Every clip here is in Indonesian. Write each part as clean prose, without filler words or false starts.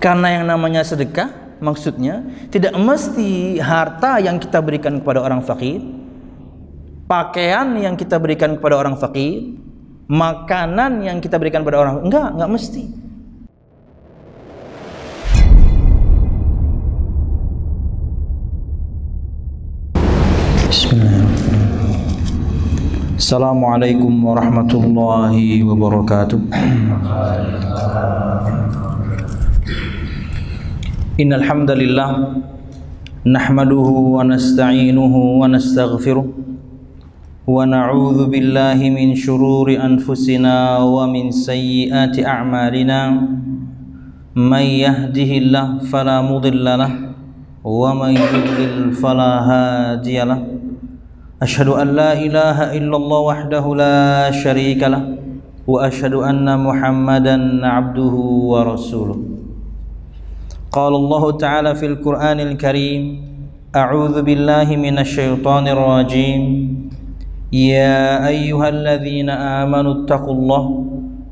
Karena yang namanya sedekah maksudnya tidak mesti harta yang kita berikan kepada orang fakir, pakaian yang kita berikan kepada orang fakir, makanan yang kita berikan kepada orang, enggak mesti. Bismillahirrahmanirrahim. Assalamualaikum warahmatullahi wabarakatuh. Innal hamdalillah nahmaduhu wa nasta'inuhu wa nastaghfiruh wa na'udzu billahi min shururi anfusina wa min sayyiati a'malina. May yahdihillahu fala mudilla lahu wa may yudlil fala hadiya lahu. Asyhadu an la ilaha illallah wahdahu la syarika lah wa asyhadu anna Muhammadan abduhu wa rasuluh. Qala Allah Ta'ala fil Qur'anil Karim, a'udzu billahi minasy syaithanir rajim. Ya ayyuhalladzina amanu taqullaha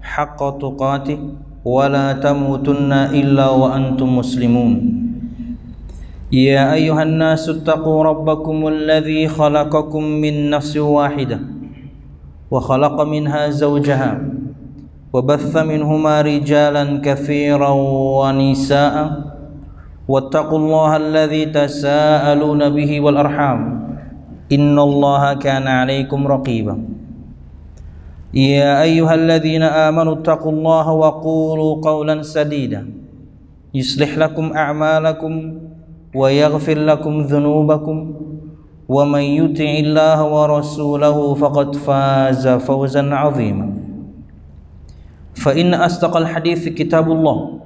haqqa tuqatih wa la tamutunna illa wa antum muslimun. Ya ayyuhan nasu taqu rabbakumul ladzi khalaqakum min nafsin wahidah wa khalaqa minha zawjaha wa batha minhuma rijalan katsiran wa nisaa'a wattaqullaha alladzi tasaaluna bihi wal arham innallaha kana 'alaikum raqiba. Ya ayyuhalladzina amanu taqullaha wa qulu qawlan sadida yuslih lakum a'malakum wa yaghfir lakum dhunubakum wa man yuti'illaha wa rasulahu faqad faza fawzan 'azima. Fa inna asdaqal hadithi kitabullah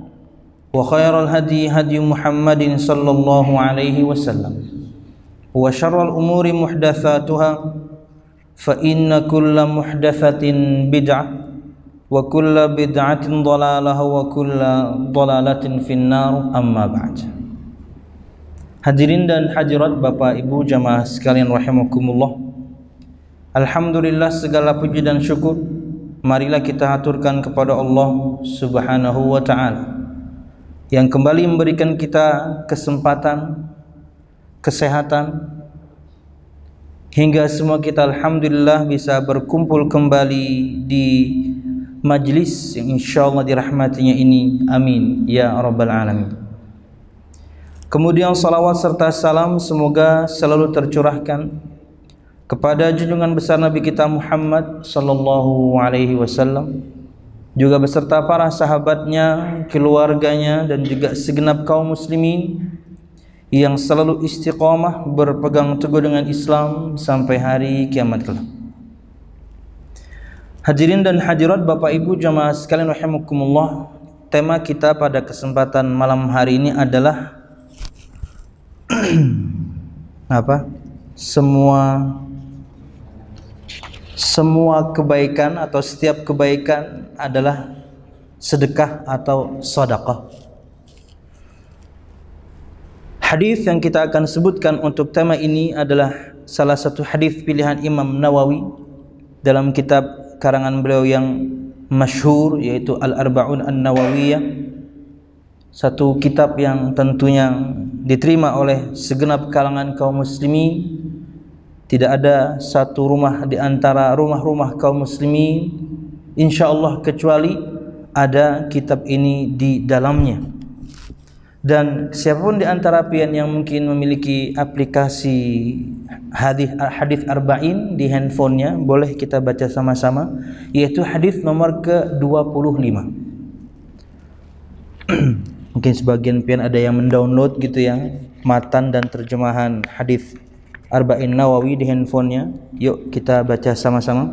wa khairal hadi hadi Muhammadin sallallahu alaihi wasallam wa syarral umuri muhdatsatuha fa inna kulla muhdatsatin bid'ah wa kulla bid'atin dhalalah wa kulla dhalalatin finnar. Amma ba'd. Hadirin dan hadirat Bapak Ibu jamaah sekalian rahimakumullah. Alhamdulillah, segala puji dan syukur marilah kita haturkan kepada Allah Subhanahu wa taala yang kembali memberikan kita kesempatan, kesehatan, hingga semua kita alhamdulillah bisa berkumpul kembali di majlis yang insyaallah dirahmatinya ini. Amin ya rabbal alamin. Kemudian salawat serta salam semoga selalu tercurahkan kepada junjungan besar Nabi kita Muhammad sallallahu alaihi wasallam, juga beserta para sahabatnya, keluarganya, dan juga segenap kaum muslimin yang selalu istiqamah berpegang teguh dengan Islam sampai hari kiamat kelak. Hadirin dan hadirat Bapak Ibu jamaah sekalian rahimakumullah, tema kita pada kesempatan malam hari ini adalah semua kebaikan atau setiap kebaikan adalah sedekah atau sedekah. Hadis yang kita akan sebutkan untuk tema ini adalah salah satu hadis pilihan Imam Nawawi dalam kitab karangan beliau yang masyhur, yaitu Al-Arba'un An-Nawawiyah, satu kitab yang tentunya diterima oleh segenap kalangan kaum muslimin. Tidak ada satu rumah di antara rumah-rumah kaum muslimin insyaallah kecuali ada kitab ini di dalamnya. Dan siapapun di antara pian yang mungkin memiliki aplikasi hadis arba'in di handphonenya, boleh kita baca sama-sama, yaitu hadis nomor ke-25. Mungkin sebagian pian ada yang mendownload gitu ya, matan dan terjemahan hadis Arba'in Nawawi di handphonenya. Yuk kita baca sama-sama.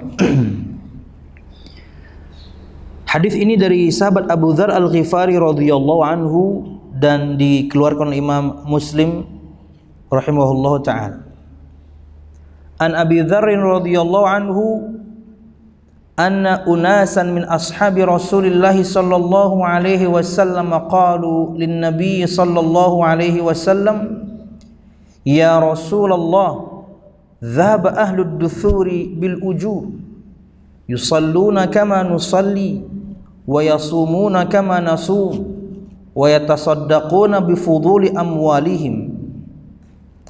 Hadis ini dari sahabat Abu Dzar Al-Ghifari radhiyallahu anhu dan dikeluarkan oleh Imam Muslim rahimahullahu taala. An Abi Dzar radhiyallahu anhu anna unasan min ashabi Rasulillah sallallahu alaihi wasallam qalu lin nabiy sallallahu alaihi wasallam, ya Rasulullah, dhahaba ahlud duthuri bil ujur yusalluna kama nusalli wa yasumuna kama nasum wa yatasaddaquna bi fuduli amwalihim.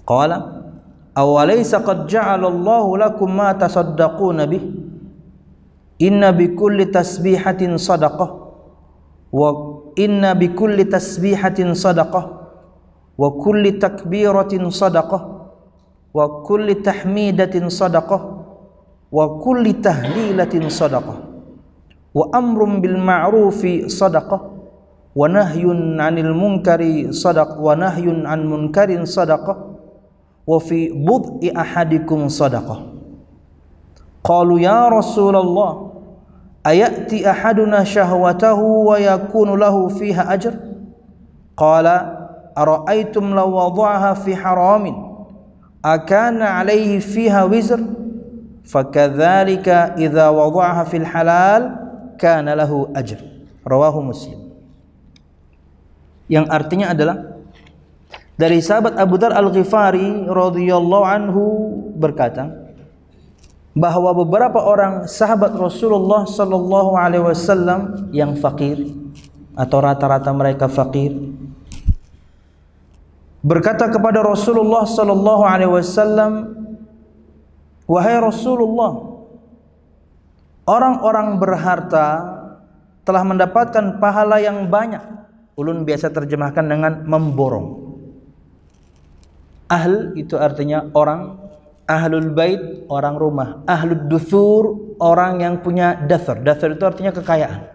Qala awalaysa qad ja'ala Allahu lakum ma tasaddaquna bih inna bi kulli tasbihatin sadaqah wa inna bi kulli tasbihatin sadaqah wa kulli takbiratin sadaqah wa kulli tahmidatin sadaqah wa kulli tahlilatin sadaqah wa amrun bil ma'rufi sadaqah wa nahyun 'anil munkari sadaqah wa nahyun 'an munkarin sadaqah wa fi bud'i ahadikum sadaqah. Qalu ya Rasulullah ayati ahaduna syahwatahu wa yakunu lahu fiha ajr? Qala ara'aytum law wada'aha fi haramin akana 'alayhi fiha wizr? Fakadzalika idza wada'aha fil halal kana lahu ajr. Rawahu Muslim. Yang artinya adalah dari sahabat Abu Dzar Al-Ghifari radhiyallahu anhu berkata bahwa beberapa orang sahabat Rasulullah sallallahu alaihi wasallam yang fakir atau rata-rata mereka fakir berkata kepada Rasulullah sallallahu alaihi wasallam, wahai Rasulullah, orang-orang berharta telah mendapatkan pahala yang banyak. Ulun biasa terjemahkan dengan memborong. Ahl itu artinya orang, ahlul bait orang rumah, ahlud duthur orang yang punya dathur. Dathur itu artinya kekayaan.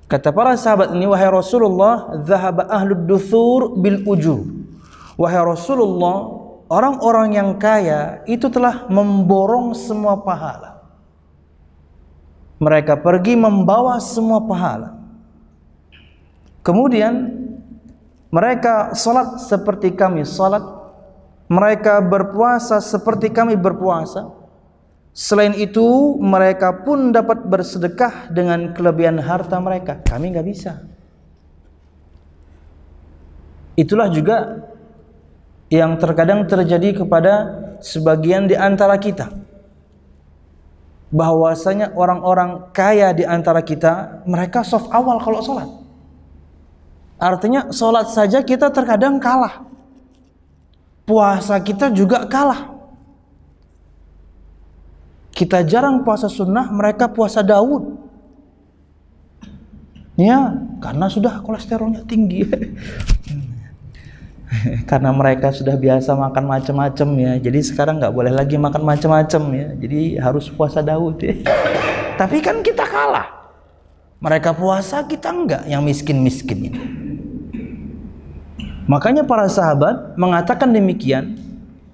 Kata para sahabat ini, wahai Rasulullah, dhahaba ahlud duthur bil ujur. Wahai Rasulullah, orang-orang yang kaya itu telah memborong semua pahala. Mereka pergi membawa semua pahala. Kemudian mereka salat seperti kami salat, mereka berpuasa seperti kami berpuasa. Selain itu mereka pun dapat bersedekah dengan kelebihan harta mereka. Kami nggak bisa. Itulah juga yang terkadang terjadi kepada sebagian di antara kita, bahwasanya orang-orang kaya di antara kita, mereka soft awal kalau sholat. Artinya sholat saja kita terkadang kalah, puasa kita juga kalah. Kita jarang puasa sunnah, mereka puasa Daud. Ya, karena sudah kolesterolnya tinggi. Karena mereka sudah biasa makan macam-macam ya, jadi sekarang nggak boleh lagi makan macam-macam ya, jadi harus puasa Daud ya. Tapi kan kita kalah, mereka puasa kita enggak, yang miskin-miskin ini. Makanya para sahabat mengatakan demikian,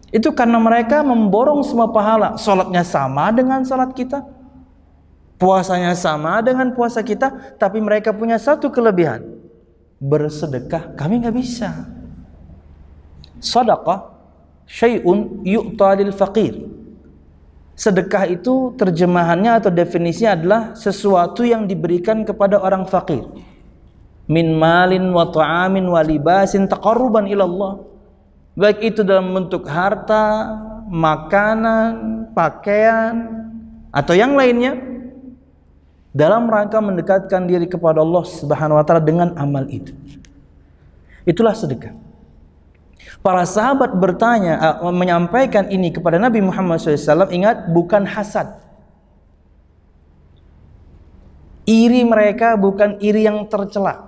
itu karena mereka memborong semua pahala. Sholatnya sama dengan sholat kita, puasanya sama dengan puasa kita, tapi mereka punya satu kelebihan, bersedekah. Kami nggak bisa. Sadaqah syai'un yu'ta lil faqir. Sedekah itu terjemahannya atau definisinya adalah sesuatu yang diberikan kepada orang fakir. Min malin wa ta'amin wa libasin taqarruban ila Allah. Baik itu dalam bentuk harta, makanan, pakaian atau yang lainnya, dalam rangka mendekatkan diri kepada Allah Subhanahu wa taala dengan amal itu. Itulah sedekah. Para sahabat bertanya, menyampaikan ini kepada Nabi Muhammad SAW. Ingat, bukan hasad. Iri mereka bukan iri yang tercela.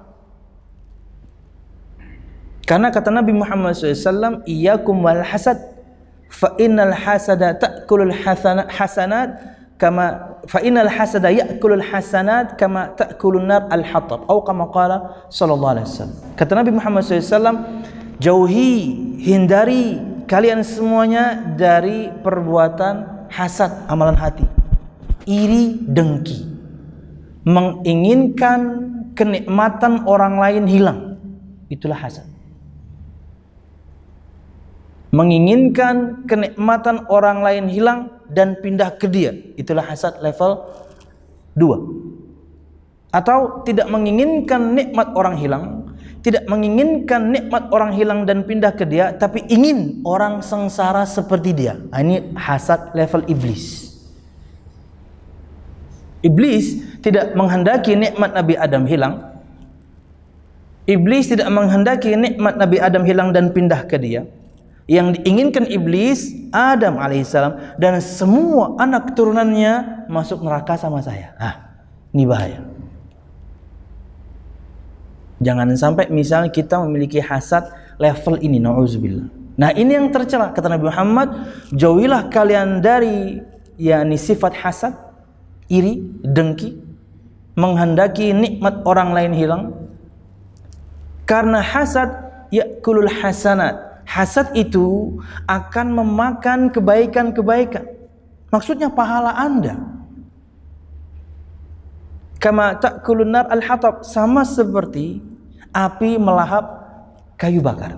Karena kata Nabi Muhammad SAW, iyyakum wal hasad, fa innal hasada ta'kulul hasanat kama fa innal hasada ya'kulul hasanat kama ta'kulun nar al-hatab, atau kama qala sallallahu alaihi wasallam. Kata Nabi Muhammad SAW, jauhi, hindari kalian semuanya dari perbuatan hasad, amalan hati, iri, dengki, menginginkan kenikmatan orang lain hilang. Itulah hasad. Menginginkan kenikmatan orang lain hilang dan pindah ke dia, itulah hasad level 2. Atau tidak menginginkan nikmat orang hilang, tidak menginginkan nikmat orang hilang dan pindah ke dia, tapi ingin orang sengsara seperti dia. Ini hasad level iblis. Iblis tidak menghendaki nikmat Nabi Adam hilang, Iblis tidak menghendaki nikmat Nabi Adam hilang dan pindah ke dia. Yang diinginkan iblis, Adam alaihissalam dan semua anak keturunannya masuk neraka sama saya. Ini bahaya. Jangan sampai misalnya kita memiliki hasad level ini, na'udzubillah. Nah, ini yang tercela. Kata Nabi Muhammad, jauhilah kalian dari sifat hasad, iri, dengki, menghendaki nikmat orang lain hilang. Karena hasad yakulul hasanat. Hasad itu akan memakan kebaikan-kebaikan. Maksudnya pahala Anda. Kama ta'kulun nar al-hatab, sama seperti api melahap kayu bakar.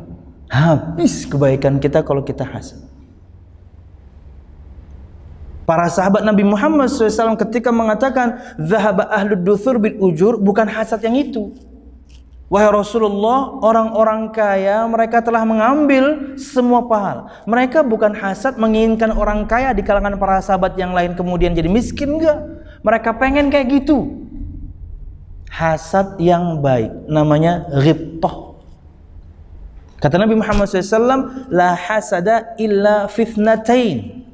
Habis kebaikan kita kalau kita hasad. Para sahabat Nabi Muhammad SAW ketika mengatakan zahaba ahlud duthur bil ujur, bukan hasad yang itu. Wahai Rasulullah, orang-orang kaya mereka telah mengambil semua pahala. Mereka bukan hasad menginginkan orang kaya di kalangan para sahabat yang lain kemudian jadi miskin, enggak. Mereka pengen kayak gitu. Hasad yang baik namanya ghibtah. Kata Nabi Muhammad SAW, la hasada illa fitnatain.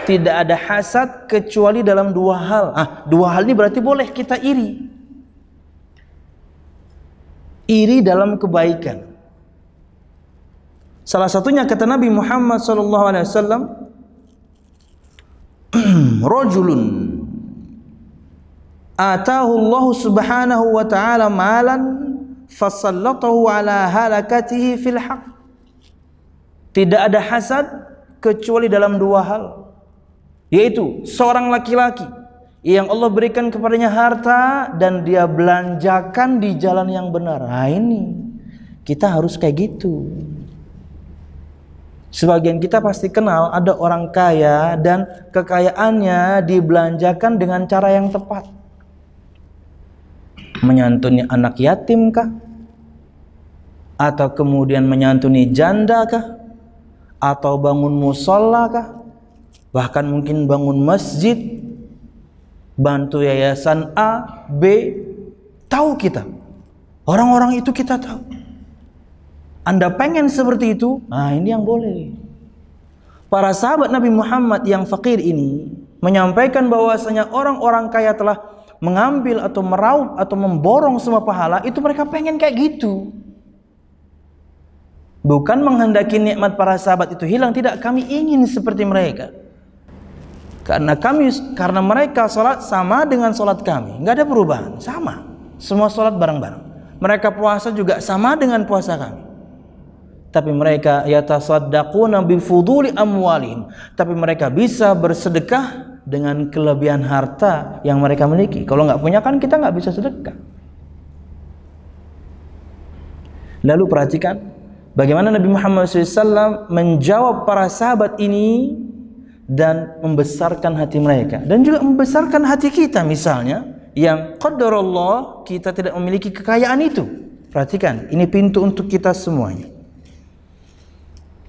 Tidak ada hasad kecuali dalam dua hal. Dua hal ini berarti boleh kita iri. Iri dalam kebaikan. Salah satunya kata Nabi Muhammad SAW, rajulun atahu Allah subhanahu wa ta'ala malan fasallatahu ala halakatihi fil haq. Tidak ada hasad kecuali dalam dua hal, yaitu seorang laki-laki yang Allah berikan kepadanya harta dan dia belanjakan di jalan yang benar. Ini kita harus kayak gitu. Sebagian kita pasti kenal ada orang kaya dan kekayaannya dibelanjakan dengan cara yang tepat. Menyantuni anak yatim kah? Atau kemudian menyantuni janda kah? Atau bangun musola kah? Bahkan mungkin bangun masjid, bantu yayasan A, B. Tahu kita, orang-orang itu kita tahu. Anda pengen seperti itu? Ini yang boleh. Para sahabat Nabi Muhammad yang fakir ini menyampaikan bahwasanya orang-orang kaya telah mengambil atau meraup atau memborong semua pahala. Itu mereka pengen kayak gitu. Bukan menghendaki nikmat para sahabat itu hilang, tidak. Kami ingin seperti mereka. Karena mereka sholat sama dengan sholat kami, nggak ada perubahan, sama, semua sholat bareng-bareng. Mereka puasa juga sama dengan puasa kami. Tapi mereka yatasaddaquna bi fuduli amwalihim, tapi mereka bisa bersedekah dengan kelebihan harta yang mereka miliki. Kalau nggak punya kan kita nggak bisa sedekah. Lalu perhatikan bagaimana Nabi Muhammad SAW menjawab para sahabat ini dan membesarkan hati mereka dan juga membesarkan hati kita, misalnya yang qadarullah kita tidak memiliki kekayaan itu. Perhatikan, ini pintu untuk kita semuanya.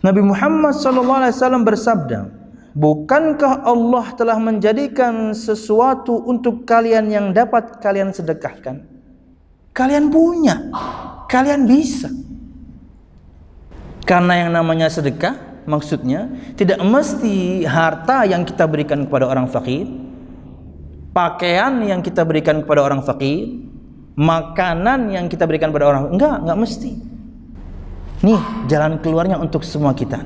Nabi Muhammad SAW bersabda, bukankah Allah telah menjadikan sesuatu untuk kalian yang dapat kalian sedekahkan? Kalian punya, kalian bisa. Karena yang namanya sedekah, maksudnya tidak mesti harta yang kita berikan kepada orang fakir, pakaian yang kita berikan kepada orang fakir, makanan yang kita berikan kepada orang, enggak mesti. Nih jalan keluarnya untuk semua kita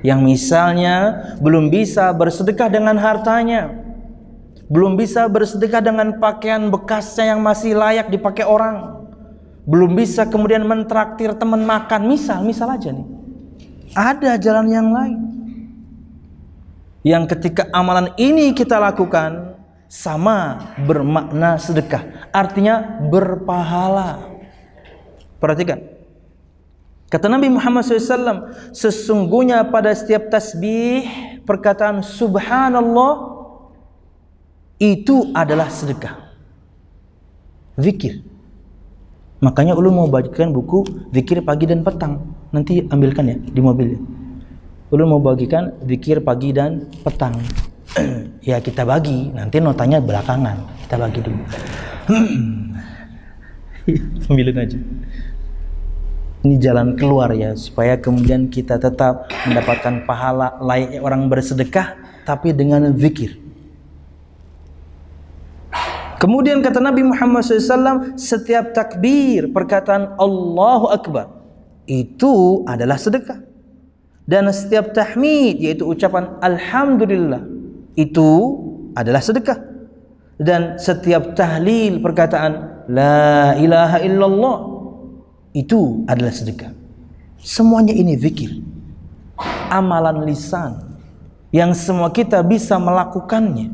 yang misalnya belum bisa bersedekah dengan hartanya, belum bisa bersedekah dengan pakaian bekasnya yang masih layak dipakai orang, belum bisa kemudian mentraktir teman makan, misal aja nih. Ada jalan yang lain yang ketika amalan ini kita lakukan sama bermakna sedekah, artinya berpahala. Perhatikan, kata Nabi Muhammad SAW, sesungguhnya pada setiap tasbih perkataan subhanallah itu adalah sedekah, zikir. Makanya ulun mau bagikan buku zikir pagi dan petang. Nanti ambilkan ya di mobil. Ulun mau bagikan zikir pagi dan petang. Ya kita bagi, nanti notanya belakangan. Kita bagi dulu. Ambilin aja. Ini jalan keluar ya, supaya kemudian kita tetap mendapatkan pahala layaknya orang bersedekah, tapi dengan zikir. Kemudian kata Nabi Muhammad SAW, setiap takbir perkataan Allahu Akbar itu adalah sedekah. Dan setiap tahmid, yaitu ucapan Alhamdulillah, itu adalah sedekah. Dan setiap tahlil perkataan La ilaha illallah, itu adalah sedekah. Semuanya ini zikir, amalan lisan yang semua kita bisa melakukannya.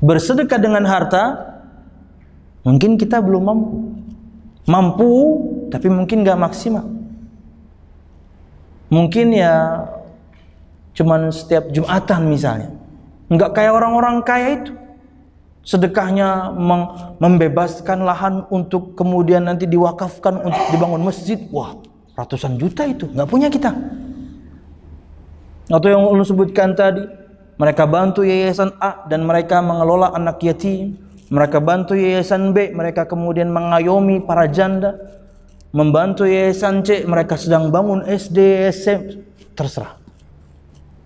Bersedekah dengan harta, mungkin kita belum mampu, tapi mungkin gak maksimal. Mungkin ya cuman setiap Jumatan misalnya, nggak kayak orang-orang kaya itu. Sedekahnya membebaskan lahan untuk kemudian nanti diwakafkan untuk dibangun masjid. Wah, ratusan juta itu nggak punya kita. Atau yang ulun sebutkan tadi, mereka bantu yayasan A dan mereka mengelola anak yatim. Mereka bantu yayasan B, mereka kemudian mengayomi para janda. Membantu yayasan C, mereka sedang bangun SD, SMP, terserah.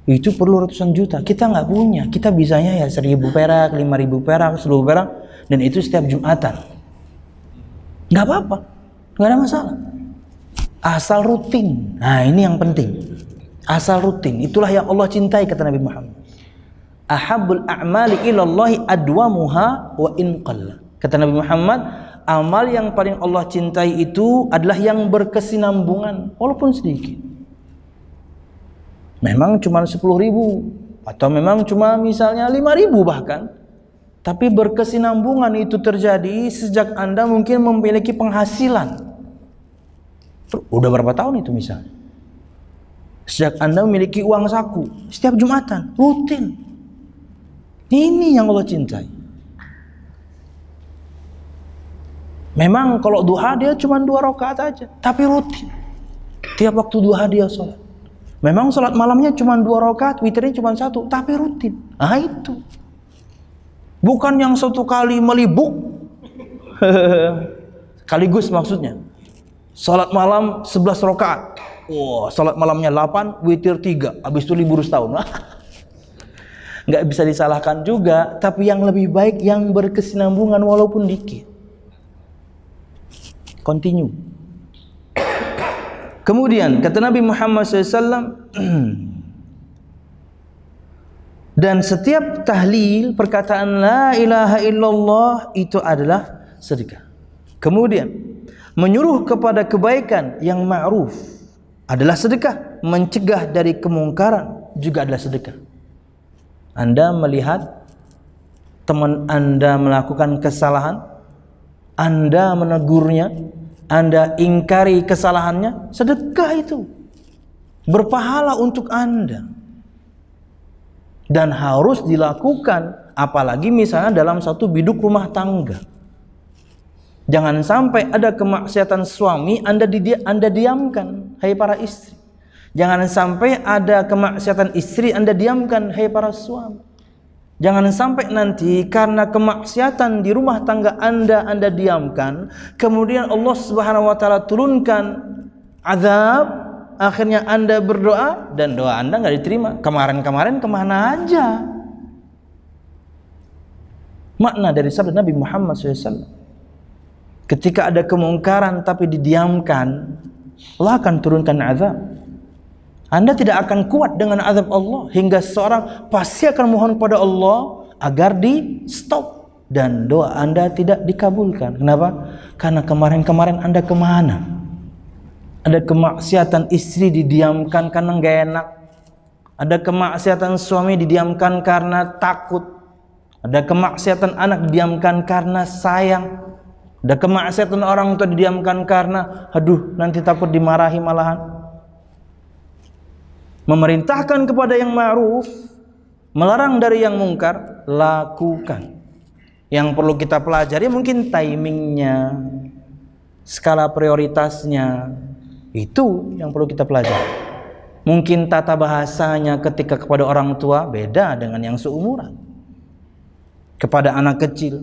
Itu perlu ratusan juta, kita nggak punya. Kita bisanya ya 1.000 perak, 5.000 perak, 10 perak, dan itu setiap Jumatan. Nggak apa-apa, nggak ada masalah. Asal rutin. Nah, ini yang penting. Asal rutin. Itulah yang Allah cintai, kata Nabi Muhammad. Ahabbul a'mali ilallahi adwamuha wa in qalla. Kata Nabi Muhammad, amal yang paling Allah cintai itu adalah yang berkesinambungan, walaupun sedikit. Memang cuma 10.000 atau memang cuma misalnya 5.000 bahkan, tapi berkesinambungan itu terjadi sejak Anda mungkin memiliki penghasilan. Udah berapa tahun itu misalnya? Sejak Anda memiliki uang saku setiap Jumatan, rutin. Ini yang Allah cintai. Memang kalau duha dia cuma 2 rakaat aja, tapi rutin. Tiap waktu duha dia sholat. Memang sholat malamnya cuma 2 rakaat, witirnya cuma 1, tapi rutin. Ah, itu. Bukan yang 1 kali melibuk. Sekaligus maksudnya. Sholat malam 11 rakaat. Wah, sholat malamnya 8, witir 3. Habis itu libur setahun. Nggak bisa disalahkan juga, tapi yang lebih baik yang berkesinambungan walaupun dikit. Continue. Kemudian kata Nabi Muhammad SAW, dan setiap tahlil perkataan la ilaha illallah itu adalah sedekah. Kemudian menyuruh kepada kebaikan yang ma'ruf adalah sedekah. Mencegah dari kemungkaran juga adalah sedekah. Anda melihat teman Anda melakukan kesalahan, Anda menegurnya, Anda ingkari kesalahannya, sedekah itu berpahala untuk Anda dan harus dilakukan, apalagi misalnya dalam satu biduk rumah tangga. Jangan sampai ada kemaksiatan suami Anda diamkan, hai para istri. Jangan sampai ada kemaksiatan istri Anda diamkan, hai para suami. Jangan sampai nanti karena kemaksiatan di rumah tangga Anda diamkan, kemudian Allah Subhanahu wa taala turunkan azab, akhirnya Anda berdoa dan doa Anda nggak diterima. Kemarin-kemarin kemana aja? Makna dari sabda Nabi Muhammad SAW, ketika ada kemungkaran tapi didiamkan, Allah akan turunkan azab. Anda tidak akan kuat dengan azab Allah, hingga seorang pasti akan mohon pada Allah agar di stop dan doa Anda tidak dikabulkan. Kenapa? Karena kemarin-kemarin Anda kemana? Ada kemaksiatan istri didiamkan karena nggak enak. Ada kemaksiatan suami didiamkan karena takut. Ada kemaksiatan anak didiamkan karena sayang. Ada kemaksiatan orang tua didiamkan karena aduh nanti takut dimarahi malahan. Memerintahkan kepada yang ma'ruf, melarang dari yang mungkar, lakukan. Yang perlu kita pelajari mungkin timingnya, skala prioritasnya, itu yang perlu kita pelajari. Mungkin tata bahasanya ketika kepada orang tua beda dengan yang seumuran. Kepada anak kecil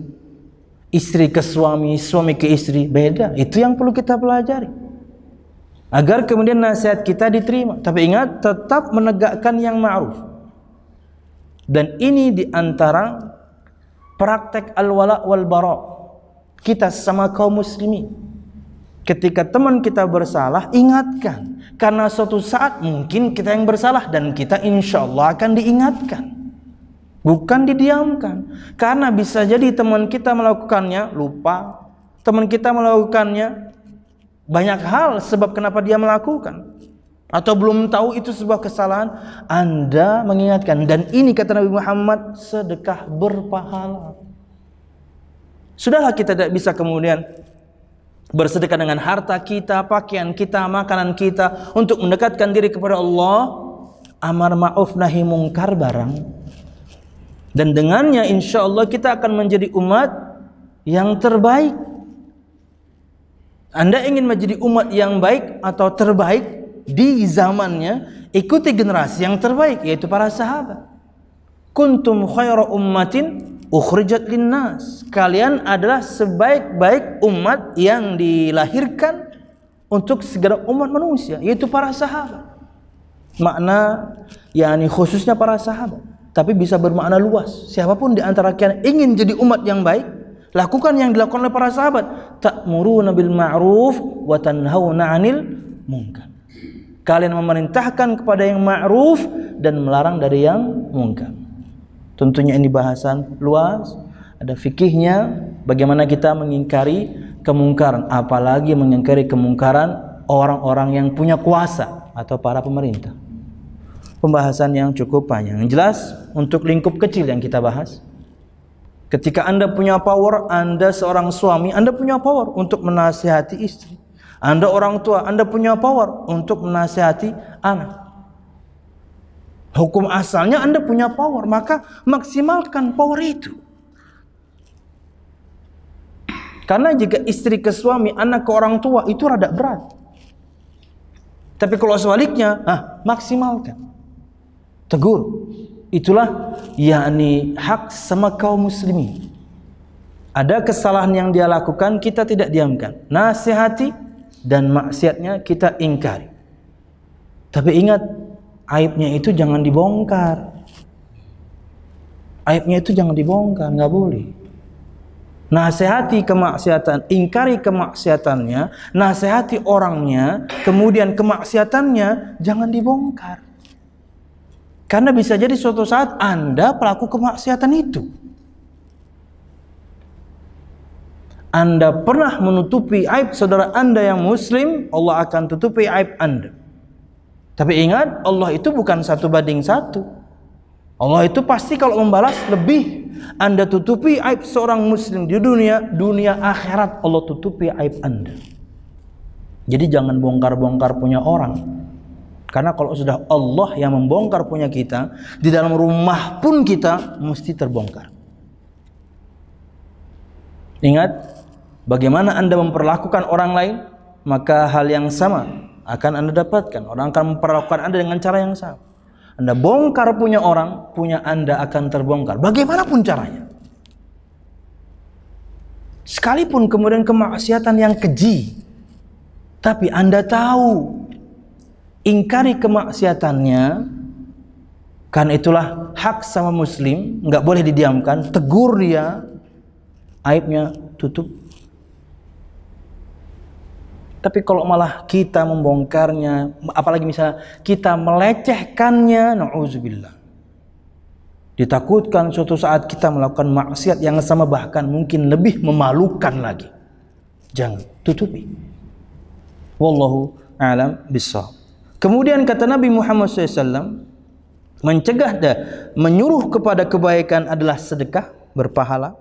istri ke suami, suami ke istri, beda. Itu yang perlu kita pelajari agar kemudian nasihat kita diterima. Tapi ingat, tetap menegakkan yang ma'ruf. Dan ini diantara praktek al-wala wal bara kita sama kaum muslimin. Ketika teman kita bersalah, ingatkan, karena suatu saat mungkin kita yang bersalah dan kita insya Allah akan diingatkan, bukan didiamkan. Karena bisa jadi teman kita melakukannya lupa, teman kita melakukannya banyak hal sebab kenapa dia melakukan, atau belum tahu itu sebuah kesalahan. Anda mengingatkan, dan ini kata Nabi Muhammad, sedekah berpahala. Sudahlah kita tidak bisa kemudian bersedekah dengan harta kita, pakaian kita, makanan kita untuk mendekatkan diri kepada Allah. Amar ma'ruf nahi mungkar barang, dan dengannya insya Allah kita akan menjadi umat yang terbaik. Anda ingin menjadi umat yang baik atau terbaik di zamannya, ikuti generasi yang terbaik, yaitu para sahabat. Kuntum khaira ummatin ukhrijat linnas. Kalian adalah sebaik-baik umat yang dilahirkan untuk segala umat manusia, yaitu para sahabat. Makna yakni khususnya para sahabat, tapi bisa bermakna luas. Siapapun di antara kalian ingin jadi umat yang baik, lakukan yang dilakukan oleh para sahabat. Ta'muruna bil ma'ruf wa tanhauna 'anil munkar. Kalian memerintahkan kepada yang ma'ruf dan melarang dari yang munkar. Tentunya ini bahasan luas, ada fikihnya, bagaimana kita mengingkari kemungkaran, apalagi mengingkari kemungkaran orang-orang yang punya kuasa atau para pemerintah. Pembahasan yang cukup panjang. Yang jelas untuk lingkup kecil yang kita bahas, ketika Anda punya power, Anda seorang suami, Anda punya power untuk menasihati istri. Anda orang tua, Anda punya power untuk menasihati anak. Hukum asalnya Anda punya power, maka maksimalkan power itu. Karena jika istri ke suami, anak ke orang tua, itu rada berat. Tapi kalau sebaliknya, maksimalkan. Tegur. Itulah yakni hak sama kaum muslimin. Ada kesalahan yang dia lakukan, kita tidak diamkan, nasihati, dan maksiatnya kita ingkari. Tapi ingat, aibnya itu jangan dibongkar. Aibnya itu jangan dibongkar, nggak boleh. Nasihati kemaksiatan, ingkari kemaksiatannya, nasihati orangnya, kemudian kemaksiatannya jangan dibongkar. Karena bisa jadi suatu saat Anda pelaku kemaksiatan itu. Anda pernah menutupi aib saudara Anda yang muslim, Allah akan tutupi aib Anda. Tapi ingat, Allah itu bukan 1:1. Allah itu pasti kalau membalas lebih. Anda tutupi aib seorang muslim di dunia akhirat Allah tutupi aib Anda. Jadi jangan bongkar-bongkar punya orang. Karena kalau sudah Allah yang membongkar punya kita, di dalam rumah pun kita mesti terbongkar. Ingat, bagaimana Anda memperlakukan orang lain, maka hal yang sama akan Anda dapatkan. Orang akan memperlakukan Anda dengan cara yang sama. Anda bongkar punya orang, punya Anda akan terbongkar. Bagaimanapun caranya. Sekalipun kemudian kemaksiatan yang keji, tapi Anda tahu, ingkari kemaksiatannya, karena itulah hak sama muslim, nggak boleh didiamkan, tegur dia, aibnya tutup. Tapi kalau malah kita membongkarnya, apalagi misalnya kita melecehkannya, na'udzubillah, ditakutkan suatu saat kita melakukan maksiat yang sama, bahkan mungkin lebih memalukan lagi. Jangan, tutupi. Wallahu a'lam bishawab. Kemudian kata Nabi Muhammad SAW, menyuruh kepada kebaikan adalah sedekah berpahala.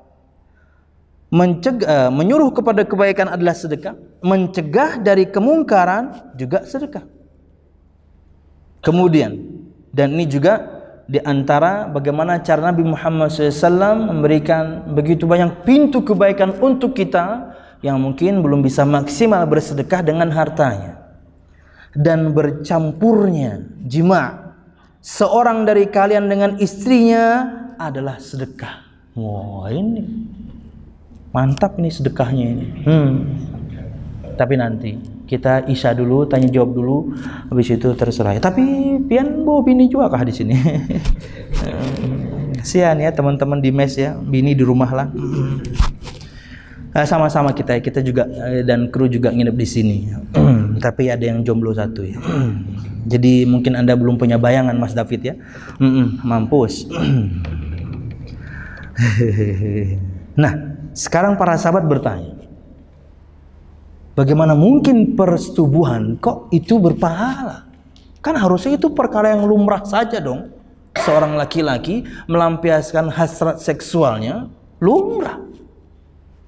Menyuruh kepada kebaikan adalah sedekah, mencegah dari kemungkaran juga sedekah. Kemudian, dan ini juga diantara bagaimana cara Nabi Muhammad SAW memberikan begitu banyak pintu kebaikan untuk kita yang mungkin belum bisa maksimal bersedekah dengan hartanya. Dan bercampurnya jima' seorang dari kalian dengan istrinya adalah sedekah. Wah, ini Mantap ini sedekahnya ini. Tapi nanti kita isya dulu, tanya jawab dulu, habis itu terserah. Tapi pian bawa bini juga kah di sini? Kasihan ya teman-teman di mes ya, bini di rumah lah. Sama-sama kita juga dan kru juga nginep di sini. Tapi ada yang jomblo satu ya. Jadi mungkin Anda belum punya bayangan Mas David ya. Mampus. Nah, sekarang para sahabat bertanya, bagaimana mungkin persetubuhan kok itu berpahala? Kan harusnya itu perkara yang lumrah saja dong. Seorang laki-laki melampiaskan hasrat seksualnya lumrah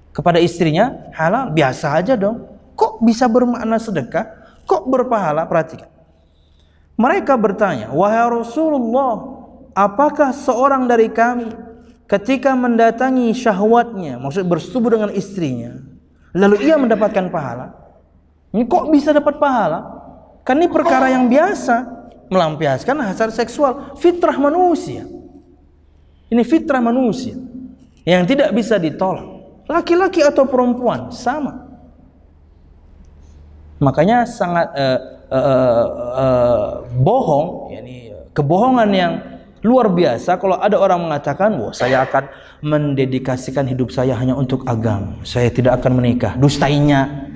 kepada istrinya, halal, biasa aja dong. Kok bisa bermakna sedekah? Kok berpahala? Perhatikan. Mereka bertanya, wahai Rasulullah, apakah seorang dari kami ketika mendatangi syahwatnya, maksud bersetubuh dengan istrinya, lalu ia mendapatkan pahala? Ini kok bisa dapat pahala? Kan ini perkara yang biasa, melampiaskan hasrat seksual, fitrah manusia. Ini fitrah manusia yang tidak bisa ditolak. Laki-laki atau perempuan sama. Makanya sangat bohong, yakni kebohongan yang luar biasa kalau ada orang mengatakan, wah saya akan mendedikasikan hidup saya hanya untuk agama, saya tidak akan menikah. Dustainya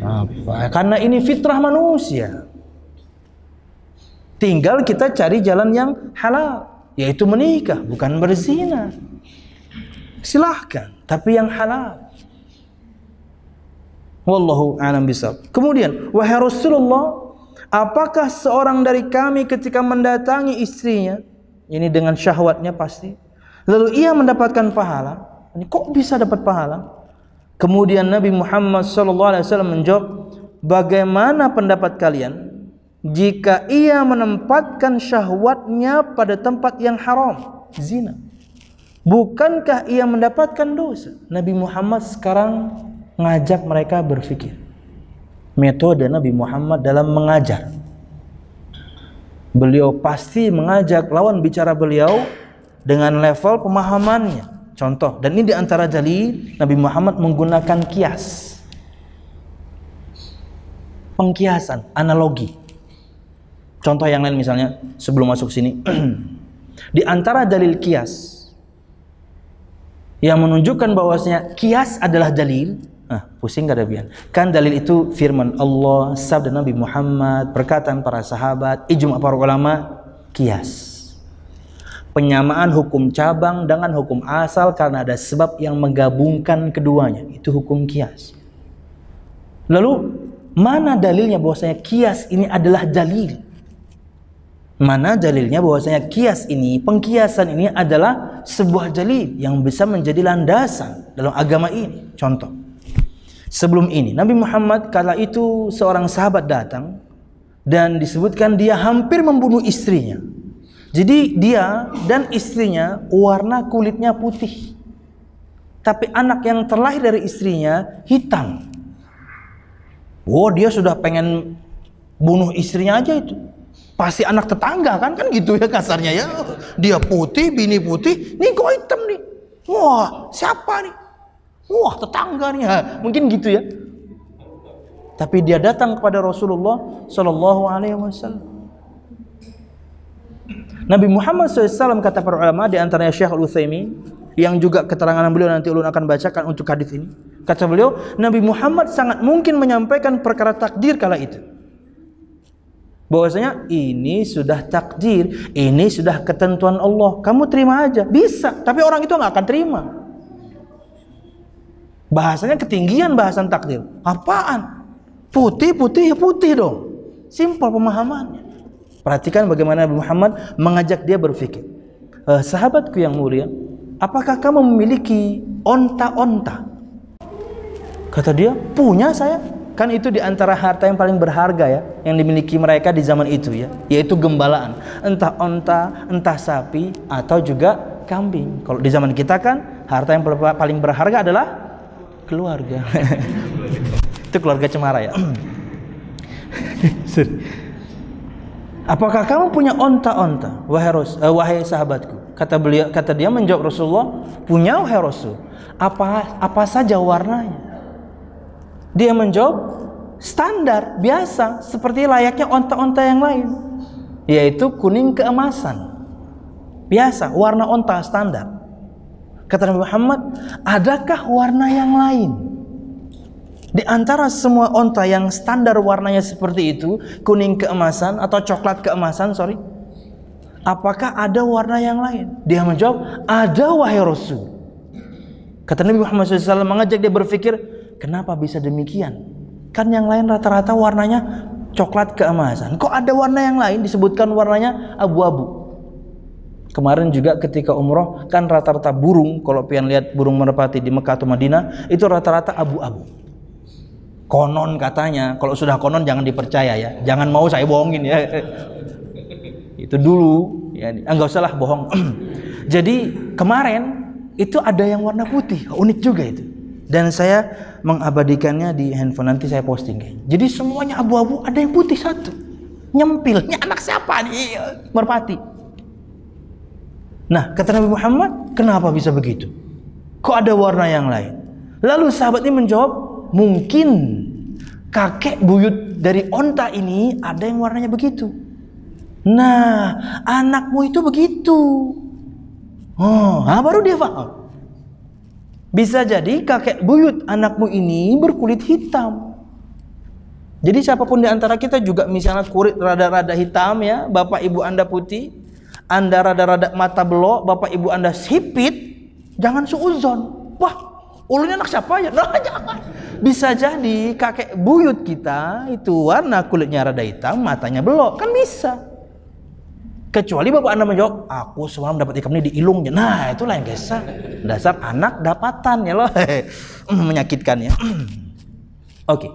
apa? Karena ini fitrah manusia. Tinggal kita cari jalan yang halal, yaitu menikah, bukan berzina. Silahkan, tapi yang halal. Wallahu a'lam bishawab. Kemudian, wahai Rasulullah, apakah seorang dari kami ketika mendatangi istrinya, ini dengan syahwatnya pasti, lalu ia mendapatkan pahala? Ini kok bisa dapat pahala? Kemudian Nabi Muhammad SAW menjawab, bagaimana pendapat kalian jika ia menempatkan syahwatnya pada tempat yang haram, zina? Bukankah ia mendapatkan dosa? Nabi Muhammad sekarang ngajak mereka berpikir. Metode Nabi Muhammad dalam mengajar. Beliau pasti mengajak lawan bicara beliau dengan level pemahamannya. Contoh, dan ini diantara dalil Nabi Muhammad menggunakan kias. Pengkiasan, analogi. Contoh yang lain misalnya, sebelum masuk sini. Di antara dalil kias yang menunjukkan bahwasanya kias adalah dalil. Pusing gak ada bian. Kan dalil itu firman Allah, sabda Nabi Muhammad, perkataan para sahabat, ijma' para ulama, kias. Penyamaan hukum cabang dengan hukum asal karena ada sebab yang menggabungkan keduanya. Itu hukum kias. Lalu mana dalilnya bahwasanya kias ini adalah dalil? Mana dalilnya bahwasanya kias ini, pengkiasan ini adalah sebuah dalil yang bisa menjadi landasan dalam agama ini? Contoh, sebelum ini Nabi Muhammad kala itu seorang sahabat datang dan disebutkan dia hampir membunuh istrinya. Jadi dia dan istrinya warna kulitnya putih, tapi anak yang terlahir dari istrinya hitam. Oh, dia sudah pengen bunuh istrinya aja itu. Pasti anak tetangga kan gitu ya kasarnya ya. Dia putih, bini putih, nih kok hitam nih. Wah, siapa nih? Wah, tetangga nih. Mungkin gitu ya. Tapi dia datang kepada Rasulullah Sallallahu Alaihi Wasallam. Nabi Muhammad SAW, kata para ulama, di antaranya Syekh Al-Utsaimin, yang juga keterangan beliau nanti ulun akan bacakan untuk hadis ini. Kata beliau, Nabi Muhammad sangat mungkin menyampaikan perkara takdir kala itu. Bahwasanya ini sudah takdir, ini sudah ketentuan Allah, kamu terima aja, bisa. Tapi orang itu nggak akan terima. Bahasanya ketinggian bahasan takdir. Apaan? Putih, putih, ya putih dong. Simpel pemahamannya. Perhatikan bagaimana Nabi Muhammad mengajak dia berpikir. Sahabatku yang mulia, apakah kamu memiliki onta-onta? Kata dia, punya saya. Kan itu diantara harta yang paling berharga ya, yang dimiliki mereka di zaman itu ya, yaitu gembalaan. Entah onta, entah sapi, atau juga kambing. Kalau di zaman kita kan, harta yang paling berharga adalah keluarga. Itu keluarga cemara ya. Apakah kamu punya onta-onta, wahai sahabatku? Kata dia menjawab Rasulullah, punya wahai Rasul. apa saja warnanya? Dia menjawab, standar, biasa, seperti layaknya onta-onta yang lain, yaitu kuning keemasan. Biasa, warna onta standar. Kata Nabi Muhammad, adakah warna yang lain? Di antara semua onta yang standar warnanya seperti itu, kuning keemasan atau coklat keemasan, apakah ada warna yang lain? Dia menjawab, ada wahai Rasul. Kata Nabi Muhammad SAW mengajak dia berpikir, kenapa bisa demikian? Kan yang lain rata-rata warnanya coklat keemasan. Kok ada warna yang lain disebutkan warnanya abu-abu? Kemarin juga ketika umroh kan rata-rata burung, kalau pian lihat burung merpati di Mekah atau Madinah itu rata-rata abu-abu. Konon katanya, kalau sudah konon jangan dipercaya ya, jangan mau saya bohongin ya. Itu dulu ya, enggak usahlah bohong. Jadi kemarin itu ada yang warna putih, unik juga itu. Dan saya mengabadikannya di handphone, nanti saya posting. Jadi semuanya abu-abu, ada yang putih satu. Nyempil, ini anak siapa nih? Merpati. Nah, kata Nabi Muhammad, kenapa bisa begitu? Kok ada warna yang lain? Lalu sahabat ini menjawab, mungkin kakek buyut dari onta ini ada yang warnanya begitu. Nah, anakmu itu begitu. Baru dia paham. Bisa jadi kakek buyut anakmu ini berkulit hitam. Jadi siapapun di antara kita juga misalnya kulit rada-rada hitam ya, bapak ibu Anda putih, Anda rada-rada mata belok, bapak ibu Anda sipit, jangan suuzon. Wah, ulunya anak siapa ya? Nah, jangan. Bisa jadi kakek buyut kita itu warna kulitnya rada hitam, matanya belok, kan bisa. Kecuali bapak Anda menjawab, aku semalam dapat ikan ini di ilungnya. Nah, itulah yang kisah. Dasar anak dapatan ya loh. Menyakitkan ya. Oke.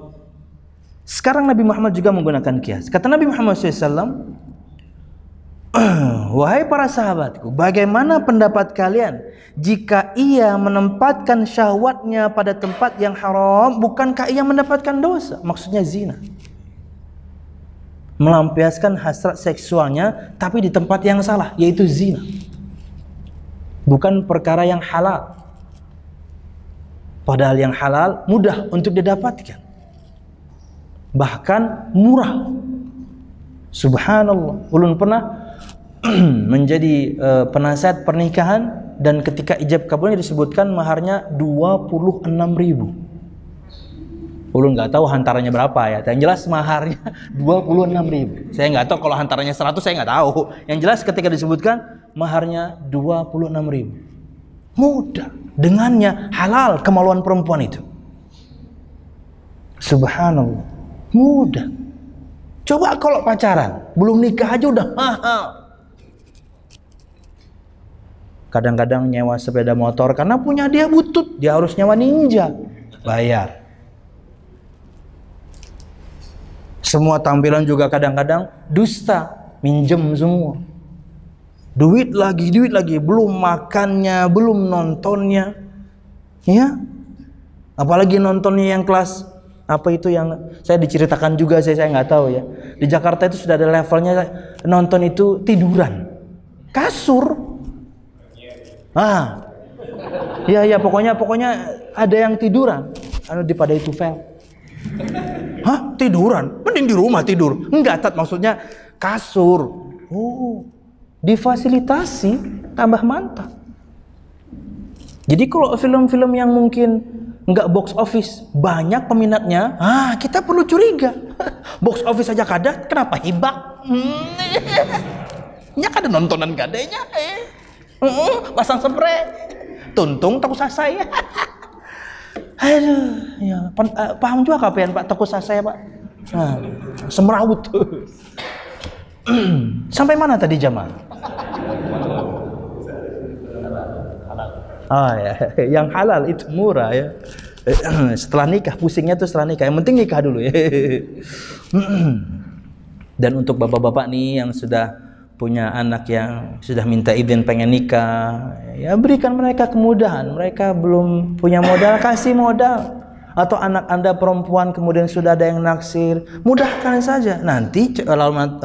Sekarang Nabi Muhammad juga menggunakan kias. Kata Nabi Muhammad SAW, wahai para sahabatku, bagaimana pendapat kalian jika ia menempatkan syahwatnya pada tempat yang haram, bukankah ia mendapatkan dosa? Maksudnya zina. Melampiaskan hasrat seksualnya tapi di tempat yang salah, yaitu zina. Bukan perkara yang halal. Padahal yang halal mudah untuk didapatkan, bahkan murah. Subhanallah. Ulun pernah menjadi penasihat pernikahan, dan ketika ijab kabulnya disebutkan maharnya 26.000. Ulun nggak tahu hantarannya berapa ya. Yang jelas maharnya 26.000. Saya nggak tahu kalau hantarannya 100, saya nggak tahu. Yang jelas ketika disebutkan maharnya 26.000. Mudah. Dengannya halal kemaluan perempuan itu. Subhanallah. Mudah. Coba kalau pacaran, belum nikah aja udah mahal. Kadang-kadang nyewa sepeda motor karena punya dia butut, dia harus nyewa Ninja, bayar. Semua tampilan juga kadang-kadang dusta, minjem semua. Duit lagi, belum makannya, belum nontonnya. Ya. Apalagi nontonnya yang kelas apa itu yang saya diceritakan juga, saya nggak tahu ya. Di Jakarta itu sudah ada levelnya nonton itu tiduran. Kasur. Ya pokoknya ada yang tiduran. Di pada itu fail. Hah? Tiduran? Mending di rumah tidur. Enggak, maksudnya kasur. Oh, difasilitasi, tambah mantap. Jadi kalau film-film yang mungkin enggak box office, banyak peminatnya, kita perlu curiga. Box office aja kada, kenapa hibak? Ya kada nontonan gadenya. Pasang spray. Tuntung taku sasai. Aduh, ya, paham juga kapan Pak Teguh saya Pak? Semrawut. Sampai mana tadi Jamal? Ya, yang halal itu murah ya. Setelah nikah, pusingnya tuh setelah nikah. Yang penting nikah dulu ya. Dan untuk bapak-bapak nih yang sudah punya anak yang sudah minta izin pengen nikah, ya berikan mereka kemudahan. Mereka belum punya modal, kasih modal. Atau anak Anda perempuan kemudian sudah ada yang naksir, mudahkan saja. Nanti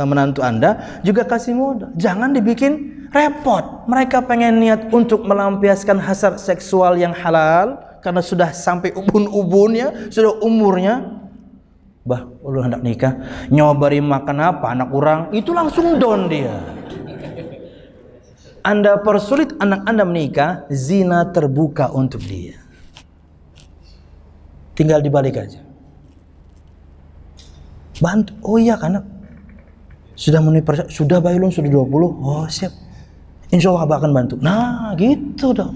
menantu Anda juga kasih modal. Jangan dibikin repot. Mereka pengen niat untuk melampiaskan hasrat seksual yang halal karena sudah sampai ubun-ubunnya, sudah umurnya. Bah, ulun hendak nikah, nyobari makan apa anak orang, itu langsung down dia. Anda persulit anak Anda menikah, zina terbuka untuk dia. Tinggal dibalik aja. Bantu, oh iya kan, sudah memenuhi persyarat, sudah bayulun, sudah 20, oh siap. Insya Allah Abah akan bantu. Nah gitu dong.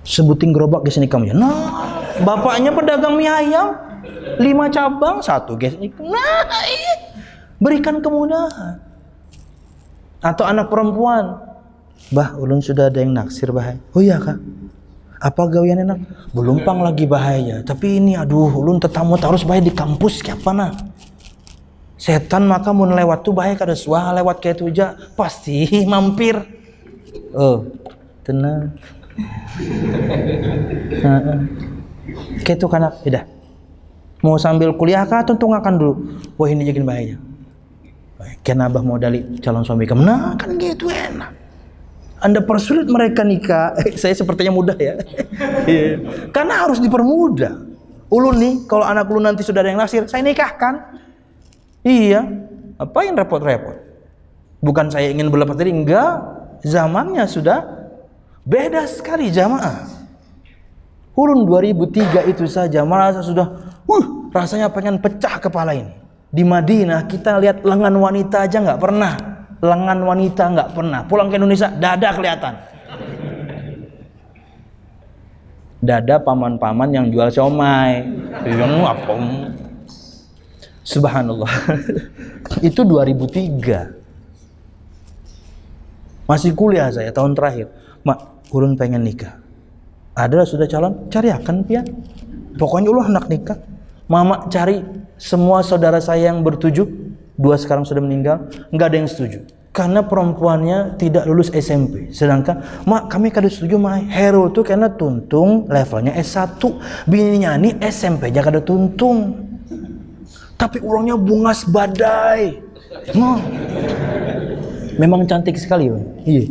Sebutin gerobak di sini kamu ya. Nah, bapaknya pedagang mie ayam. 5 cabang, 1 guys. Nah, iya. Berikan kemudahan. Atau anak perempuan, bah, ulun sudah ada yang naksir bah. Oh iya kak, apa gawian enak? Belum pang lagi bahaya. Tapi ini aduh, ulun tetamu harus bahaya di kampus siapa nah? Setan maka mun lewat tuh bahaya kada suah lewat kayak itu aja pasti mampir. Oh, tenang. Kayak itu kan udah. Mau sambil kuliah kah tuntungakan dulu. Wah ini jadi bahaya. Karena abah mau dali calon suami kamu. Nah kan gitu enak. Anda persulit mereka nikah. Saya sepertinya mudah ya. Karena harus dipermudah. Ulun nih kalau anak ulun nanti sudah ada yang naksir, saya nikahkan. Iya. Apa yang repot-repot? Bukan saya ingin berlepas diri, enggak. Zamannya sudah beda sekali jamaah. Ulun 2003 itu saja merasa sudah rasanya pengen pecah kepala ini. Di Madinah kita lihat lengan wanita aja nggak pernah. Lengan wanita nggak pernah. Pulang ke Indonesia dada kelihatan. Dada paman-paman yang jual siomay. Apa? Subhanallah. Itu 2003. Masih kuliah saya tahun terakhir. Mak, ulun pengen nikah. Ada sudah calon, cari akan pian. Pokoknya ulun hendak nikah. Mama cari semua saudara saya yang bertujuh, 2 sekarang sudah meninggal, nggak ada yang setuju. Karena perempuannya tidak lulus SMP. Sedangkan, mak kami kada setuju mak. Hero tuh karena tuntung levelnya S1. Bininya nih SMP aja kada tuntung. Tapi orangnya bungas badai. Memang cantik sekali, Bang. Iya.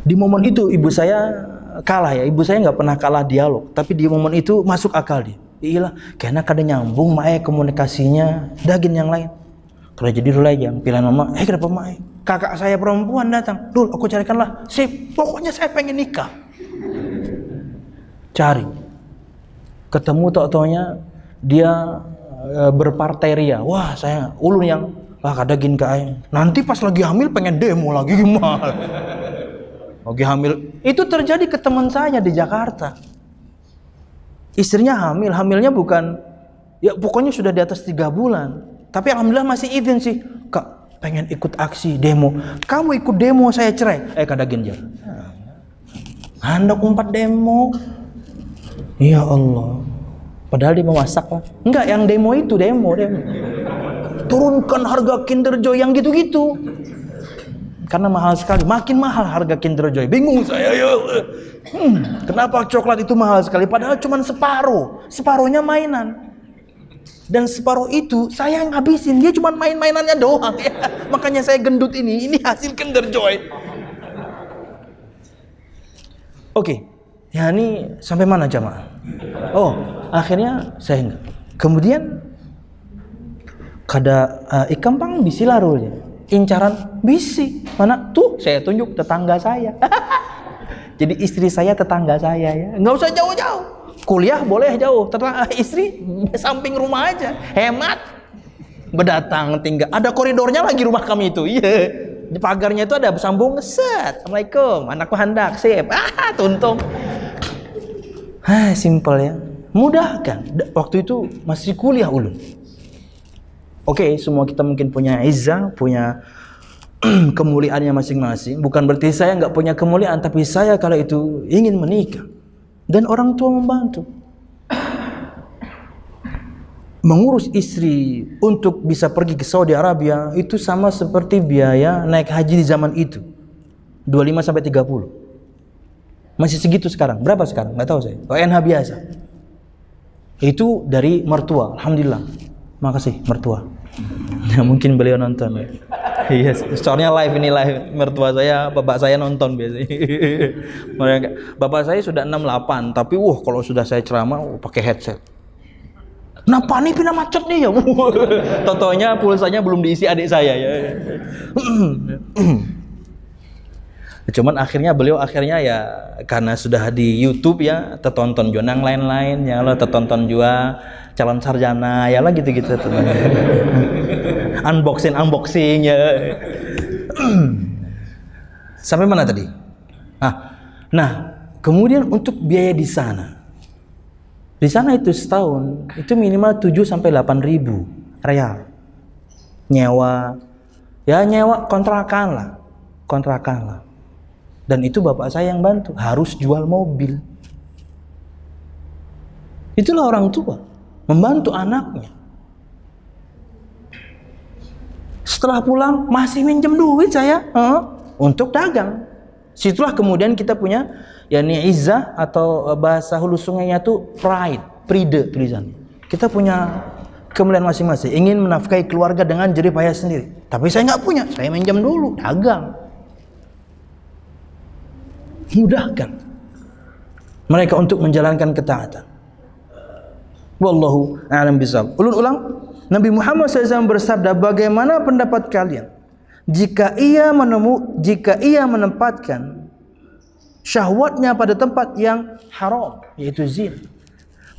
Di momen itu ibu saya kalah ya, ibu saya nggak pernah kalah dialog, tapi di momen itu masuk akal dia. Iyalah, karena kada nyambung mae komunikasinya, daging yang lain. Kalau jadi dulu aja, pilihan mama, kenapa mae? Kakak saya perempuan datang, dul aku carikanlah, sip, pokoknya saya pengen nikah. Cari, ketemu tok-toknya dia berpartai ria, wah saya ulun yang, kada gin kae. Nanti pas lagi hamil pengen demo lagi gimana? Oke hamil, itu terjadi ke teman saya di Jakarta. Istrinya hamil, hamilnya bukan, ya pokoknya sudah di atas 3 bulan. Tapi alhamdulillah masih izin sih, kak pengen ikut aksi demo. Kamu ikut demo saya cerai. Kada genjar. Hendak umpat demo. Ya Allah. Padahal dia mau masak lah. Enggak, yang demo itu demo. Turunkan harga Kinder Joy yang gitu-gitu. Karena mahal sekali, makin mahal harga Kinder Joy. Bingung saya ya. Kenapa coklat itu mahal sekali? Padahal cuma separuh, separuhnya mainan. Dan separuh itu saya yang habisin. Dia cuma main-mainannya doang. Ya. Makanya saya gendut ini hasil Kinder Joy. Oke, ya ini sampai mana jamaah? Oh, akhirnya saya enggak. Kemudian kada ikam pang bisi larulnya. Incaran bisi mana tuh saya tunjuk tetangga saya. Jadi istri saya tetangga saya ya, nggak usah jauh-jauh, kuliah boleh jauh, tetangga istri samping rumah aja, hemat. Berdatang tinggal ada koridornya lagi rumah kami itu, iya di pagarnya itu ada sambung set. Assalamualaikum anakku hendak sip, tuntung. Simple ya, mudah kan. Waktu itu masih kuliah ulun. Oke, semua kita mungkin punya izzah, punya kemuliaannya masing-masing. Bukan berarti saya nggak punya kemuliaan, tapi saya kala itu ingin menikah. Dan orang tua membantu. Mengurus istri untuk bisa pergi ke Saudi Arabia, itu sama seperti biaya naik haji di zaman itu. 25-30. Masih segitu sekarang. Berapa sekarang? Nggak tahu saya. ONH biasa. Itu dari mertua. Alhamdulillah. Makasih mertua. Mungkin beliau nonton ya. Iya, soalnya live ini, live mertua saya, bapak saya nonton biasanya. Bapak saya sudah 68, tapi kalau sudah saya ceramah pakai headset. Napa nih pina macet nih ya? Totonya pulsanya belum diisi adik saya ya. Cuman akhirnya beliau ya karena sudah di YouTube ya, tertonton juga yang lain-lain ya, tertonton juga calon sarjana ya lah gitu-gitu. unboxing ya. Sampai mana tadi? Nah, kemudian untuk biaya di sana. Di sana itu setahun itu minimal 7 sampai 8 ribu real. Nyewa kontrakan lah. Dan itu bapak saya yang bantu, harus jual mobil. Itulah orang tua membantu anaknya. Setelah pulang masih minjem duit saya untuk dagang. Situlah kemudian kita punya izzah, atau bahasa hulu sungainya tuh pride tulisannya. Kita punya kemuliaan masing-masing, ingin menafkahi keluarga dengan jerih payah sendiri. Tapi saya nggak punya, saya minjem dulu, dagang. Mudahkan mereka untuk menjalankan ketaatan. Wallahu a'lam bishawab. Ulang, Nabi Muhammad SAW bersabda, bagaimana pendapat kalian jika ia menempatkan syahwatnya pada tempat yang haram, yaitu zina?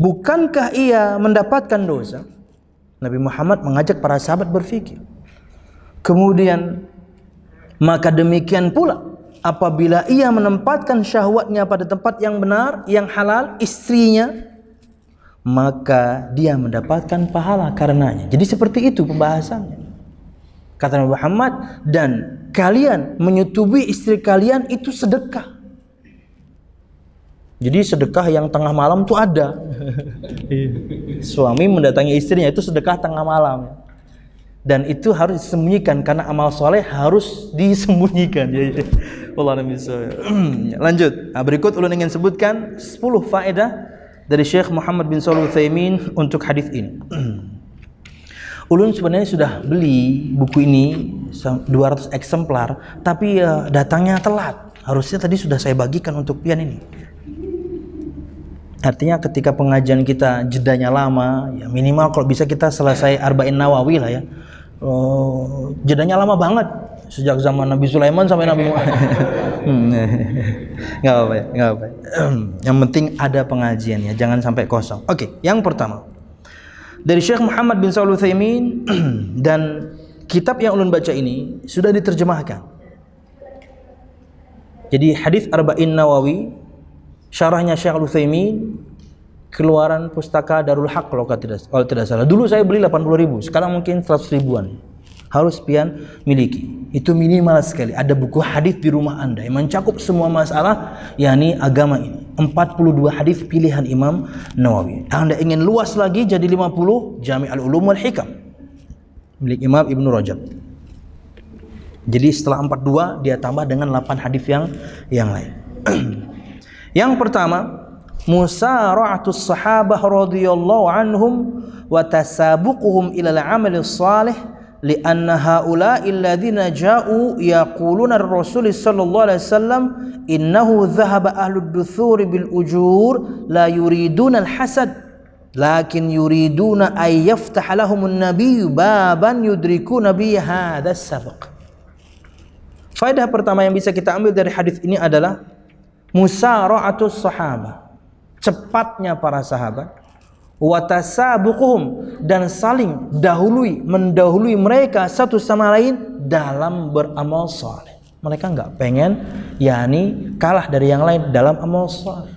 Bukankah ia mendapatkan dosa? Nabi Muhammad mengajak para sahabat berfikir. Kemudian, maka demikian pula apabila ia menempatkan syahwatnya pada tempat yang benar, yang halal, istrinya, maka dia mendapatkan pahala karenanya. Jadi seperti itu pembahasannya. Kata Nabi Muhammad, dan kalian menyetubui istri kalian itu sedekah. Jadi sedekah yang tengah malam tuh ada. Suami mendatangi istrinya itu sedekah tengah malam. Dan itu harus disembunyikan karena amal soleh harus disembunyikan. Lanjut. Berikut ulun ingin sebutkan 10 faedah dari Syekh Muhammad bin Shalih Al-Utsaimin untuk hadis ini. Ulun sebenarnya sudah beli buku ini 200 eksemplar, tapi datangnya telat. Harusnya tadi sudah saya bagikan untuk pian ini. Artinya ketika pengajian kita jedanya lama, ya minimal kalau bisa kita selesai Arba'in Nawawi lah ya. Jedanya lama banget, sejak zaman Nabi Sulaiman sampai Nabi Muhammad. Nggak apa-apa. Yang penting ada pengajiannya, jangan sampai kosong. Oke, yang pertama dari Syekh Muhammad bin Shalih Al-Utsaimin, dan kitab yang ulun baca ini sudah diterjemahkan. Jadi hadis Arba'in Nawawi, syarahnya Syekh Al-Utsaimin, keluaran pustaka Darul Haq kalau tidak salah. Dulu saya beli 80.000, sekarang mungkin 100 ribuan. Harus pian miliki. Itu minimal sekali. Ada buku hadis di rumah Anda yang mencakup semua masalah yakni agama ini. 42 hadis pilihan Imam Nawawi. Anda ingin luas lagi jadi 50, Jami' al-Ulum wal Hikam milik Imam Ibnu Rajab. Jadi setelah 42 dia tambah dengan 8 hadis yang lain. Yang pertama, musara'atus sahabah radhiyallahu anhum wa tasabuquhum ila al-'amal as-salih li'anna haula'i alladhina ja'u yaquluna ar-rasul sallallahu alaihi wasallam innahu dhahaba ahlud duthuri bil ujur la yuriduna al-hasad lakin yuriduna ay yaftah lahum an-nabiyyu baban yudrikuna bi hadha as-sabaq. Faedah pertama yang bisa kita ambil dari hadis ini adalah musara'atus sahabah, cepatnya para sahabat, wa tasabuquhum, dan saling mendahului mereka satu sama lain dalam beramal saleh. Mereka enggak pengen yakni kalah dari yang lain dalam amal saleh.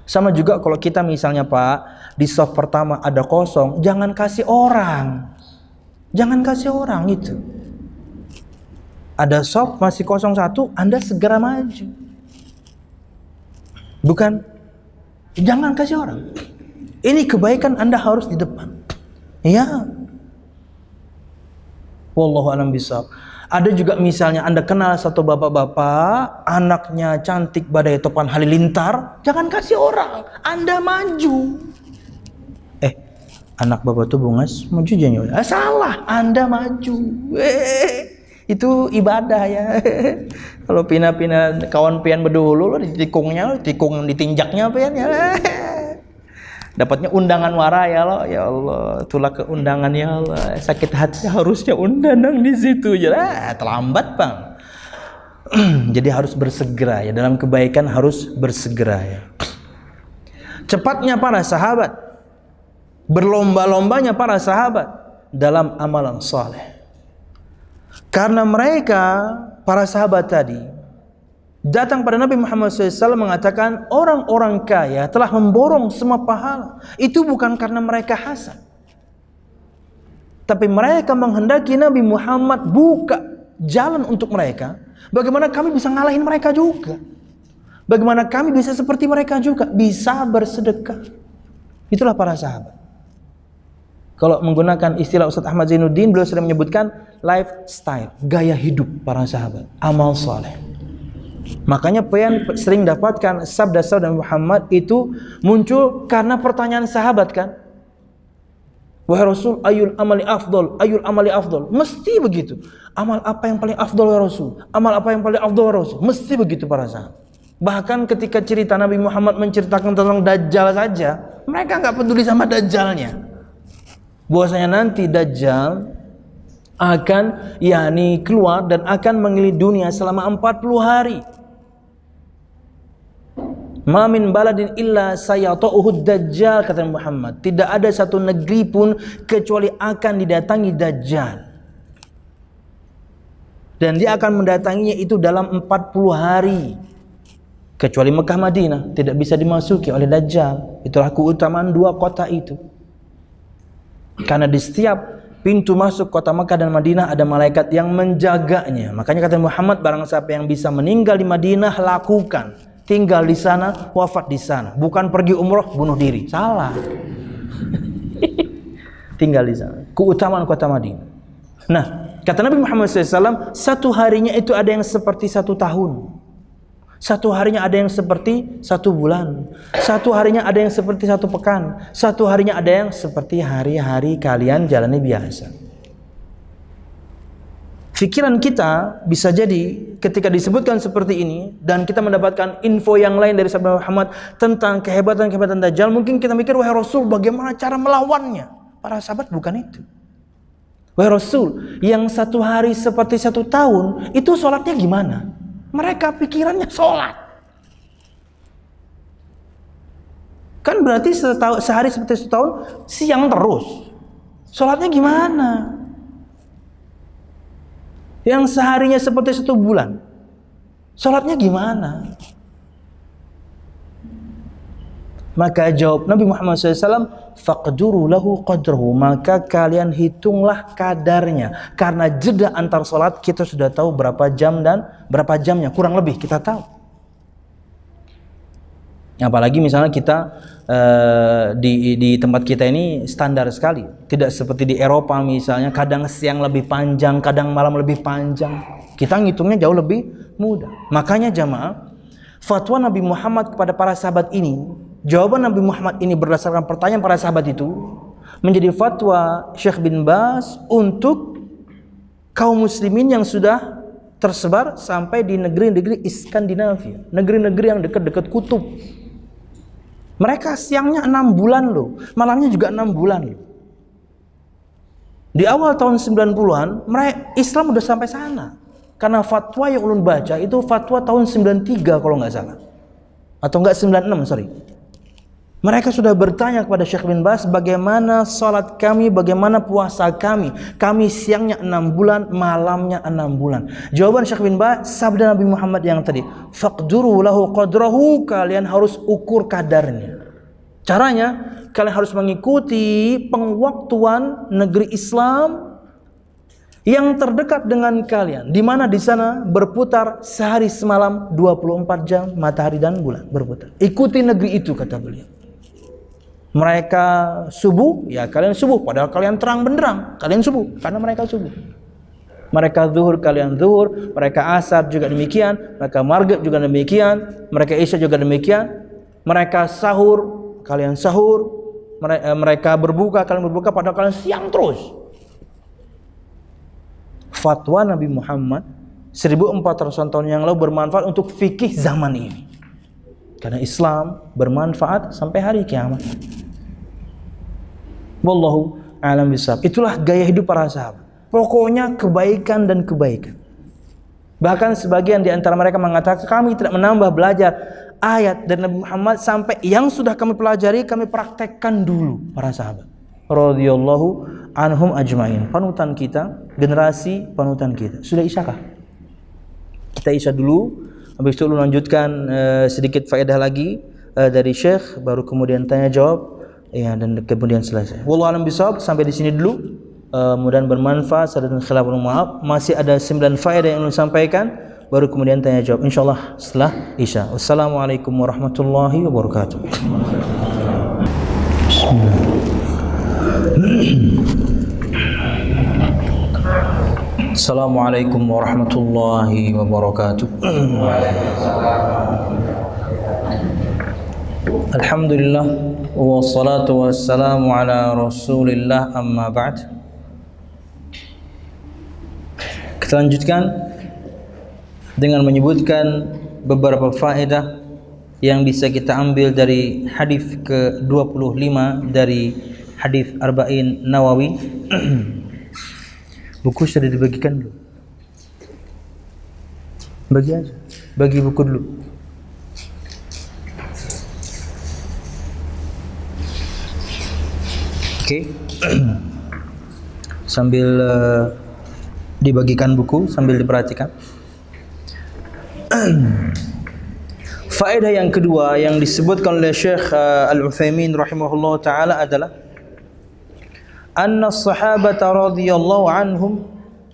Sama juga kalau kita misalnya Pak, di shaf pertama ada kosong, jangan kasih orang. Jangan kasih orang itu. Ada shaf masih kosong satu, Anda segera maju. Bukan, jangan kasih orang. Ini kebaikan, Anda harus di depan. Ya. Wallahu a'lam bishawab. Ada juga misalnya Anda kenal satu bapak-bapak, anaknya cantik badai topan halilintar, jangan kasih orang, Anda maju. Anak bapak tuh bungas maju jangan. Salah, Anda maju. Itu ibadah ya. Kalau pina-pina kawan pian berdulu lo ditikungnya, tikung ditinjaknya pian ya. Dapatnya undangan wara ya lo, ya Allah, itulah keundangan ya Allah. Sakit hati harusnya undangan di situ ya. Terlambat bang. Jadi harus bersegera ya, dalam kebaikan harus bersegera ya. Cepatnya para sahabat, berlomba-lombanya para sahabat dalam amalan saleh. Karena mereka, para sahabat tadi, datang pada Nabi Muhammad SAW mengatakan orang-orang kaya telah memborong semua pahala. Itu bukan karena mereka hasad, tapi mereka menghendaki Nabi Muhammad buka jalan untuk mereka. Bagaimana kami bisa ngalahin mereka juga? Bagaimana kami bisa seperti mereka juga, bisa bersedekah? Itulah para sahabat. Kalau menggunakan istilah Ustaz Ahmad Zainuddin, beliau sering menyebutkan lifestyle, gaya hidup para sahabat, amal saleh. Makanya pian sering dapatkan sabda-sabda Muhammad itu muncul karena pertanyaan sahabat kan. Wahai Rasul, ayul amali afdol, ayul amali afdol. Mesti begitu. Amal apa yang paling afdol ya Rasul? Amal apa yang paling afdol ya Rasul? Mesti begitu para sahabat. Bahkan ketika cerita Nabi Muhammad menceritakan tentang Dajjal saja, mereka nggak peduli sama Dajjalnya. Bahwasanya nanti Dajjal akan keluar dan akan mengelilingi dunia selama 40 hari. Ma min baladin illa sayata'uhud Dajjal, kata Muhammad. Tidak ada satu negeri pun kecuali akan didatangi Dajjal. Dan dia akan mendatanginya itu dalam 40 hari. Kecuali Mekah Madinah tidak bisa dimasuki oleh Dajjal. Itulah keutamaan dua kota itu. Karena di setiap pintu masuk kota Mekah dan Madinah ada malaikat yang menjaganya. Makanya kata Muhammad, barang siapa yang bisa meninggal di Madinah, lakukan. Tinggal di sana, wafat di sana. Bukan pergi umroh, bunuh diri. Salah. Tinggal di sana. Keutamaan kota Madinah. Nah, kata Nabi Muhammad SAW, satu harinya itu ada yang seperti 1 tahun. Satu harinya ada yang seperti 1 bulan. Satu harinya ada yang seperti 1 pekan. Satu harinya ada yang seperti hari-hari kalian jalani biasa. Pikiran kita bisa jadi ketika disebutkan seperti ini dan kita mendapatkan info yang lain dari sabda Muhammad tentang kehebatan-kehebatan Dajjal, mungkin kita mikir, wahai Rasul, bagaimana cara melawannya? Para sahabat bukan itu. Wahai Rasul, yang 1 hari seperti 1 tahun, itu sholatnya gimana? Mereka pikirannya sholat. Kan berarti sehari seperti 1 tahun, siang terus. Sholatnya gimana? Yang seharinya seperti 1 bulan, sholatnya gimana? Maka jawab Nabi Muhammad SAW, faqduru lahu qadrahu, maka kalian hitunglah kadarnya. Karena jeda antar sholat kita sudah tahu berapa jam dan berapa jamnya, kurang lebih kita tahu. Apalagi misalnya kita di tempat kita ini standar sekali, tidak seperti di Eropa misalnya, kadang siang lebih panjang, kadang malam lebih panjang. Kita ngitungnya jauh lebih mudah. Makanya jamaah, fatwa Nabi Muhammad kepada para sahabat ini, jawaban Nabi Muhammad ini berdasarkan pertanyaan para sahabat itu, menjadi fatwa Syekh bin Baz untuk kaum muslimin yang sudah tersebar sampai di negeri-negeri Skandinavia, negeri-negeri yang dekat-dekat kutub. Mereka siangnya 6 bulan loh, malamnya juga 6 bulan loh. Di awal tahun 90-an, Islam udah sampai sana. Karena fatwa yang ulun baca itu fatwa tahun 93 kalau nggak salah. Atau nggak 96, sorry. Mereka sudah bertanya kepada Syekh bin Baz, bagaimana salat kami, bagaimana puasa kami. Kami siangnya 6 bulan, malamnya 6 bulan. Jawaban Syekh bin Baz, sabda Nabi Muhammad yang tadi, faqduru lahu qadrahu, kalian harus ukur kadarnya. Caranya, kalian harus mengikuti pengwaktuan negeri Islam yang terdekat dengan kalian, di mana di sana berputar sehari semalam 24 jam matahari dan bulan berputar. Ikuti negeri itu, kata beliau. Mereka subuh, ya kalian subuh, padahal kalian terang benderang, kalian subuh karena mereka subuh. Mereka zuhur, kalian zuhur. Mereka asar juga demikian, mereka maghrib juga demikian, mereka isya juga demikian. Mereka sahur, kalian sahur. mereka berbuka, kalian berbuka, padahal kalian siang terus. Fatwa Nabi Muhammad 1400 tahun yang lalu bermanfaat untuk fikih zaman ini. Karena Islam bermanfaat sampai hari kiamat. Wallahu a'lam bishawab. Itulah gaya hidup para sahabat. Pokoknya kebaikan dan kebaikan. Bahkan sebagian di antara mereka mengatakan, kami tidak menambah belajar ayat dari Nabi Muhammad sampai yang sudah kami pelajari kami praktekkan dulu. Para sahabat radhiyallahu anhum ajmain. Panutan kita, generasi panutan kita. Sudah isyakah? Kita isya dulu, habis itu lanjutkan sedikit faedah lagi dari Syekh, baru kemudian tanya jawab, ya, dan kemudian selesai. Wallahu a'lam bishawab. Sampai di sini dulu. Mudah-mudahan bermanfaat. Salah dan khilaf, maaf. Masih ada 9 faedah yang ingin sampaikan, baru kemudian tanya jawab insyaallah setelah isya. Wassalamualaikum warahmatullahi wabarakatuh. Assalamualaikum warahmatullahi wabarakatuh. Alhamdulillah wassalatu wassalamu ala Rasulillah, amma ba'd. Kita lanjutkan dengan menyebutkan beberapa faedah yang bisa kita ambil dari hadis ke-25 dari hadis Arba'in Nawawi. Buku sudah dibagikan dulu. Bagi aja. Bagi buku dulu. Oke. Sambil dibagikan buku, sambil diperhatikan. Faedah yang kedua yang disebutkan oleh Syekh Al-Utsaimin rahimahullah ta'ala adalah anna as-sahabata radhiyallahu anhum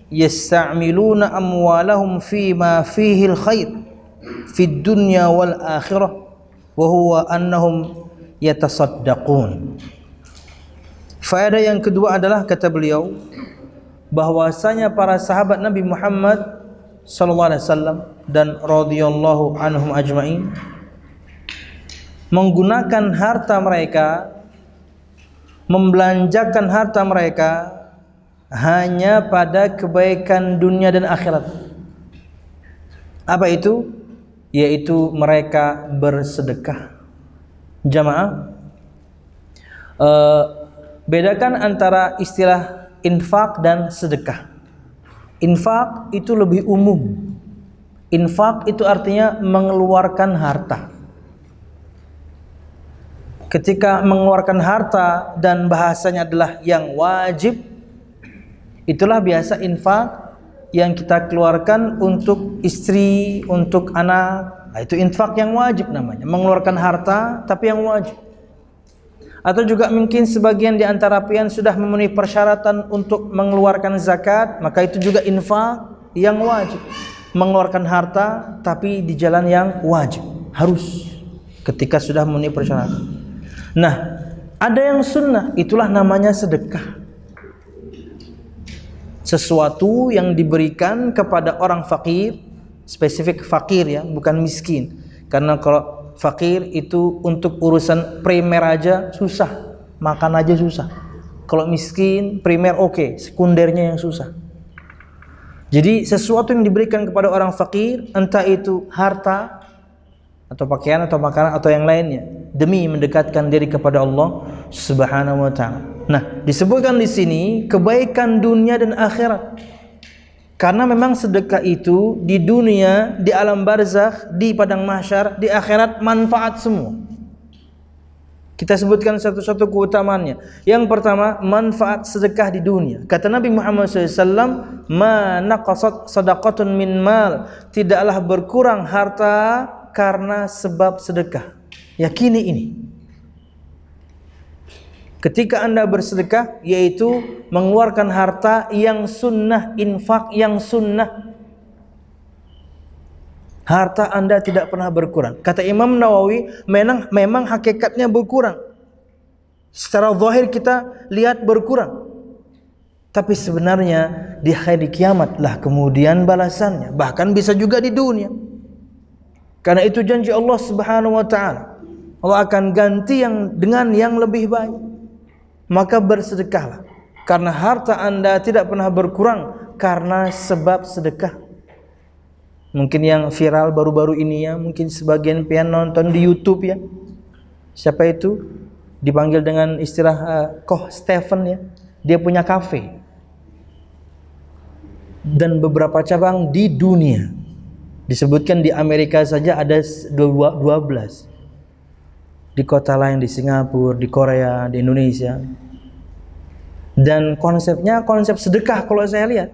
yasta'miluna amwalahum fima fihi al-khair fid dunya wal akhirah wa huwa annahum yatasaddaqun. Faedah yang kedua adalah, kata beliau, bahwasanya para sahabat Nabi Muhammad sallallahu alaihi wasallam dan radhiyallahu anhum ajmain menggunakan harta mereka, membelanjakan harta mereka hanya pada kebaikan dunia dan akhirat. Apa itu? Yaitu mereka bersedekah. Jamaah, bedakan antara istilah infak dan sedekah. Infak itu lebih umum. Infak itu artinya mengeluarkan harta. Ketika mengeluarkan harta dan bahasanya adalah yang wajib, itulah biasa infak yang kita keluarkan untuk istri, untuk anak. Nah, itu infak yang wajib namanya, mengeluarkan harta tapi yang wajib. Atau juga mungkin sebagian di antara pian sudah memenuhi persyaratan untuk mengeluarkan zakat, maka itu juga infak yang wajib, mengeluarkan harta tapi di jalan yang wajib, harus ketika sudah memenuhi persyaratan. Nah, ada yang sunnah, itulah namanya sedekah. Sesuatu yang diberikan kepada orang fakir, spesifik fakir ya, bukan miskin. Karena kalau fakir itu untuk urusan primer aja susah, makan aja susah. Kalau miskin, primer oke, sekundernya yang susah. Jadi sesuatu yang diberikan kepada orang fakir, entah itu harta atau pakaian atau makanan atau yang lainnya, demi mendekatkan diri kepada Allah Subhanahu wa taala. Nah, disebutkan di sini kebaikan dunia dan akhirat. Karena memang sedekah itu di dunia, di alam barzakh, di padang mahsyar, di akhirat manfaat semua. Kita sebutkan satu-satu keutamaannya. Yang pertama, manfaat sedekah di dunia. Kata Nabi Muhammad SAW, ma naqasat sadaqatun min mal, tidaklah berkurang harta karena sebab sedekah. Yakini ini. Ketika Anda bersedekah, yaitu mengeluarkan harta yang sunnah, infak yang sunnah, harta Anda tidak pernah berkurang. Kata Imam Nawawi, memang hakikatnya berkurang. Secara zahir kita lihat berkurang, tapi sebenarnya di hari kiamat lah kemudian balasannya. Bahkan bisa juga di dunia. Karena itu janji Allah Subhanahu wa taala, Allah akan ganti dengan yang lebih baik. maka bersedekahlah, karena harta Anda tidak pernah berkurang karena sebab sedekah. Mungkin yang viral baru-baru ini ya, mungkin sebagian pian nonton di YouTube ya. Siapa itu? Dipanggil dengan istilah Koh Stephen ya. Dia punya kafe dan beberapa cabang di dunia. Disebutkan di Amerika saja ada 12. Di kota lain, di Singapura, di Korea, di Indonesia. Dan konsepnya konsep sedekah kalau saya lihat.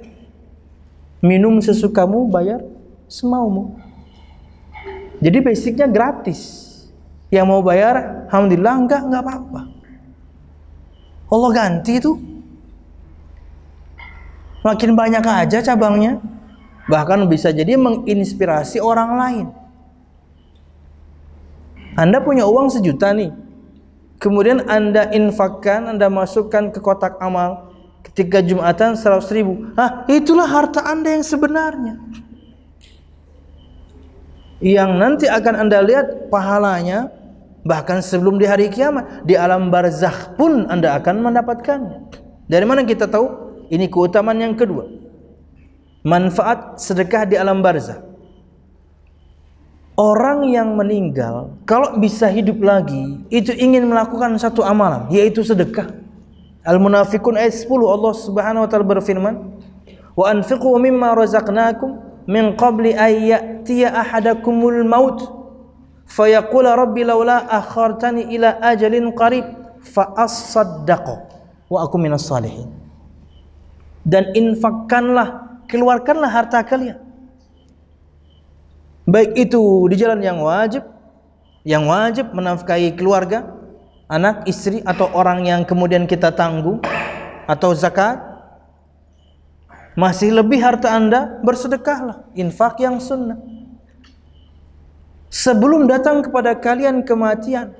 Minum sesukamu, bayar semaumu. Jadi basicnya gratis. Yang mau bayar, alhamdulillah, enggak apa-apa. Allah ganti itu. Makin banyak aja cabangnya. Bahkan bisa jadi menginspirasi orang lain. Anda punya uang 1 juta nih. Kemudian Anda infakkan, Anda masukkan ke kotak amal. Ketika Jumatan 100.000. Itulah harta Anda yang sebenarnya. Yang nanti akan Anda lihat pahalanya, bahkan sebelum di hari kiamat, di alam barzakh pun Anda akan mendapatkannya. Dari mana kita tahu? Ini keutamaan yang kedua. Manfaat sedekah di alam barzakh. Orang yang meninggal kalau bisa hidup lagi, itu ingin melakukan satu amalan, yaitu sedekah. Al-Munafiqun ayat 10, Allah Subhanahu wa taala berfirman, "Wa anfiqu mimma razaqnakum min qabli ay ya'tiya ahadakumul maut fayaqula rabbi laula akhartani ila ajalin qarib fa as-saddaqu wa aku minas salihin." Dan infakkanlah, keluarkanlah harta kalian, baik itu di jalan yang wajib menafkahi keluarga, anak, istri, atau orang yang kemudian kita tanggung, atau zakat. Masih lebih harta Anda, bersedekahlah, infak yang sunnah. Sebelum datang kepada kalian kematian,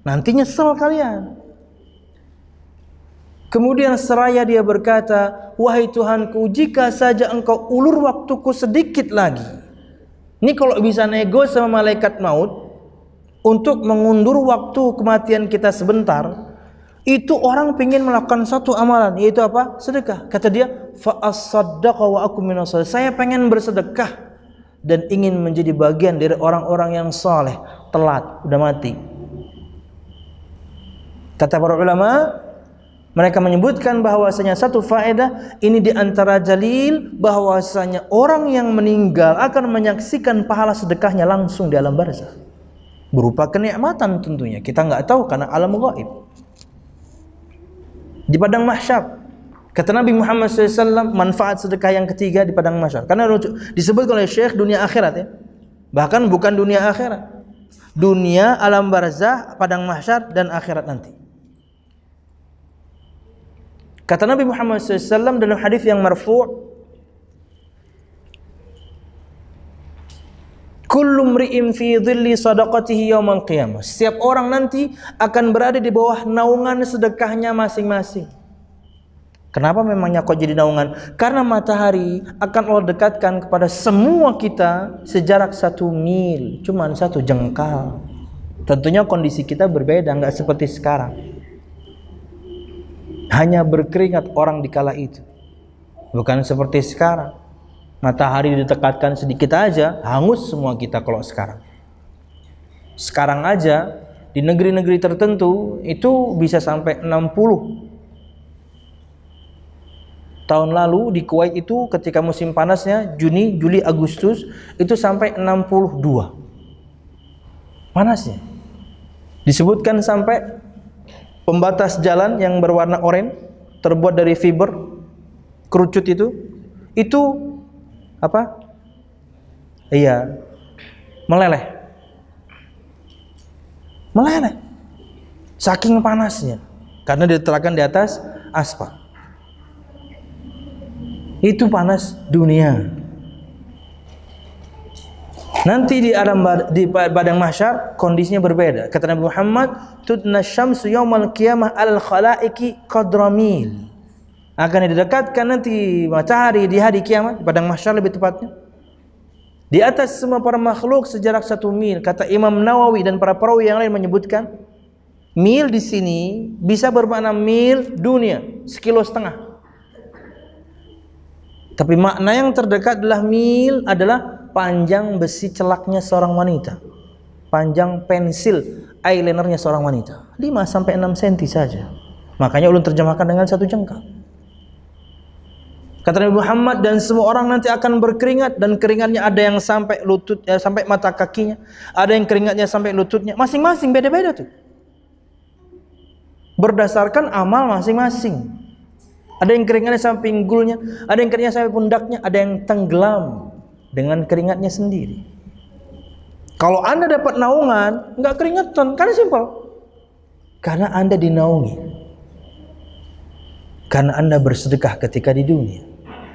nanti nyesel kalian. Kemudian seraya dia berkata, "Wahai Tuhanku, jika saja engkau ulur waktuku sedikit lagi." Ini kalau bisa nego sama malaikat maut untuk mengundur waktu kematian kita sebentar, itu orang ingin melakukan satu amalan, yaitu apa? Sedekah. Kata dia, "Fa as-saddaqa wa aku minas salihin." Saya pengen bersedekah dan ingin menjadi bagian dari orang-orang yang saleh. Telat, udah mati. Kata para ulama, mereka menyebutkan bahwasanya satu faedah ini di antara dalil bahwasanya orang yang meninggal akan menyaksikan pahala sedekahnya langsung di alam barzakh. Berupa kenikmatan tentunya. Kita nggak tahu karena alam gaib. Di padang mahsyar, kata Nabi Muhammad SAW, manfaat sedekah yang ketiga di padang mahsyar. Karena disebut oleh Syekh dunia akhirat ya. Bahkan bukan dunia akhirat. Dunia alam barzakh, padang mahsyar, dan akhirat nanti. Kata Nabi Muhammad SAW dalam hadis yang marfu', "Kullu mri'in fi dhilli sadaqatihi yaumal qiyamah." Setiap orang nanti akan berada di bawah naungan sedekahnya masing-masing. Kenapa memangnya kok jadi naungan? Karena matahari akan Allah dekatkan kepada semua kita sejarak 1 mil, cuman 1 jengkal. Tentunya kondisi kita berbeda, nggak seperti sekarang. Hanya berkeringat orang di kala itu. Bukan seperti sekarang. Matahari didekatkan sedikit aja, hangus semua kita kalau sekarang. Sekarang aja di negeri-negeri tertentu itu bisa sampai 60. Tahun lalu di Kuwait itu ketika musim panasnya Juni, Juli, Agustus itu sampai 62. Panasnya. Disebutkan sampai pembatas jalan yang berwarna oranye terbuat dari fiber kerucut itu apa? Iya, meleleh. Saking panasnya karena diletakkan di atas aspal. Itu panas dunia. Nanti di padang mahsyar kondisinya berbeda. Kata Nabi Muhammad, "Tudna syamsu yaumal qiyamah alal khalaiqi qadra mil." Akan didekatkan nanti matahari di hari kiamat, di padang mahsyar lebih tepatnya, di atas semua para makhluk sejarak 1 mil. Kata Imam Nawawi dan para perawi yang lain menyebutkan, Mil di sini bisa bermakna mil dunia, 1,5 kilo. Tapi makna yang terdekat adalah mil adalah panjang besi celaknya seorang wanita, panjang pensil eyelinernya seorang wanita, 5-6 cm saja. Makanya ulun terjemahkan dengan 1 jengkal. Kata Nabi Muhammad, dan semua orang nanti akan berkeringat, dan keringatnya ada yang sampai lutut, sampai mata kakinya, ada yang keringatnya sampai lututnya, masing-masing beda-beda tuh. Berdasarkan amal masing-masing. Ada yang keringatnya sampai pinggulnya, ada yang keringatnya sampai pundaknya, ada yang tenggelam dengan keringatnya sendiri. Kalau Anda dapat naungan, nggak keringetan, karena simpel. Karena Anda dinaungi. Karena Anda bersedekah ketika di dunia.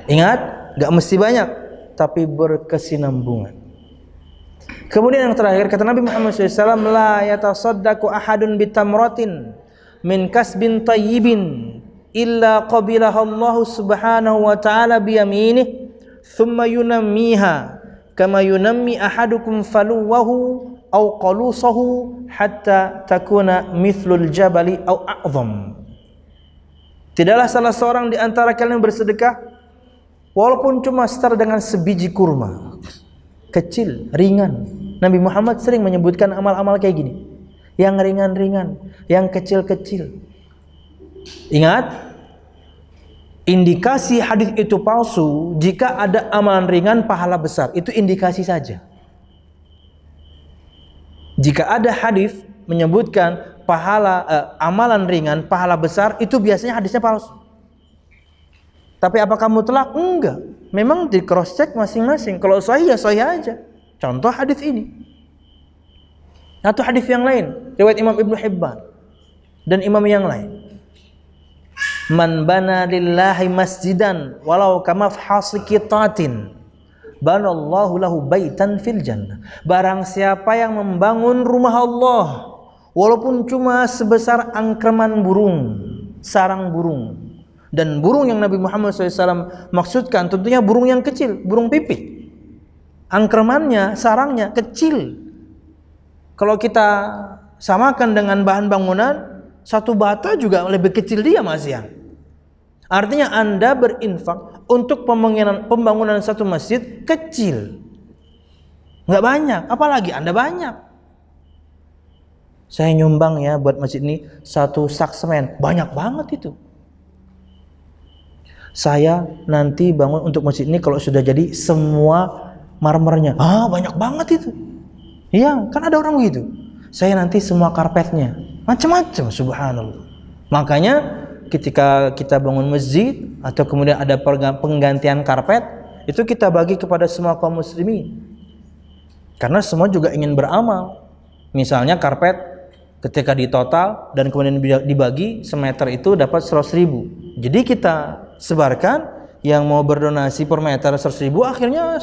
Ingat, nggak mesti banyak, tapi berkesinambungan. Kemudian yang terakhir, kata Nabi Muhammad SAW, la yatasaddaqu ahadun bitamratin min kasbin tayyibin illa qabilaha Allah subhanahu wa ta'ala biyaminih thumma yunammiha kama yunammi ahadukum faluwahu aw qalusahu hatta takuna mithlul jabali aw a'zam. Tidaklah salah seorang di antara kalian bersedekah walaupun cuma setara dengan sebiji kurma, kecil, ringan. Nabi Muhammad sering menyebutkan amal-amal kayak gini, yang ringan-ringan, yang kecil-kecil. Ingat, indikasi hadis itu palsu jika ada amalan ringan pahala besar. Itu indikasi saja. Jika ada hadis menyebutkan amalan ringan pahala besar, itu biasanya hadisnya palsu. Tapi apakah mutlak? Enggak. Memang di cross check masing-masing. Kalau sahih ya sahih aja. Contoh hadis ini. Atau hadis yang lain, riwayat Imam Ibnu Hibban dan imam yang lain. Man bana lillahi masjidan walau kamafhasi qitatin banallahu lahu baitan fil jannah. Barang siapa yang membangun rumah Allah walaupun cuma sebesar angkraman burung, sarang burung. Dan burung yang Nabi Muhammad SAW maksudkan tentunya burung yang kecil, burung pipit. Angkramannya, sarangnya kecil. Kalau kita samakan dengan bahan bangunan, satu bata juga lebih kecil dia, Mas ya. Artinya Anda berinfak untuk pembangunan satu masjid kecil, nggak banyak, apalagi Anda banyak. Saya nyumbang ya buat masjid ini 1 sak semen, banyak banget itu. Saya nanti bangun untuk masjid ini kalau sudah jadi semua marmernya, banyak banget itu. Iya, kan ada orang begitu. Saya nanti semua karpetnya, macam-macam, subhanallah. Makanya ketika kita bangun masjid atau kemudian ada penggantian karpet, itu kita bagi kepada semua kaum muslimin. Karena semua juga ingin beramal. Misalnya karpet ketika ditotal dan kemudian dibagi semeter itu dapat 100.000. Jadi kita sebarkan, yang mau berdonasi per meter 100.000, akhirnya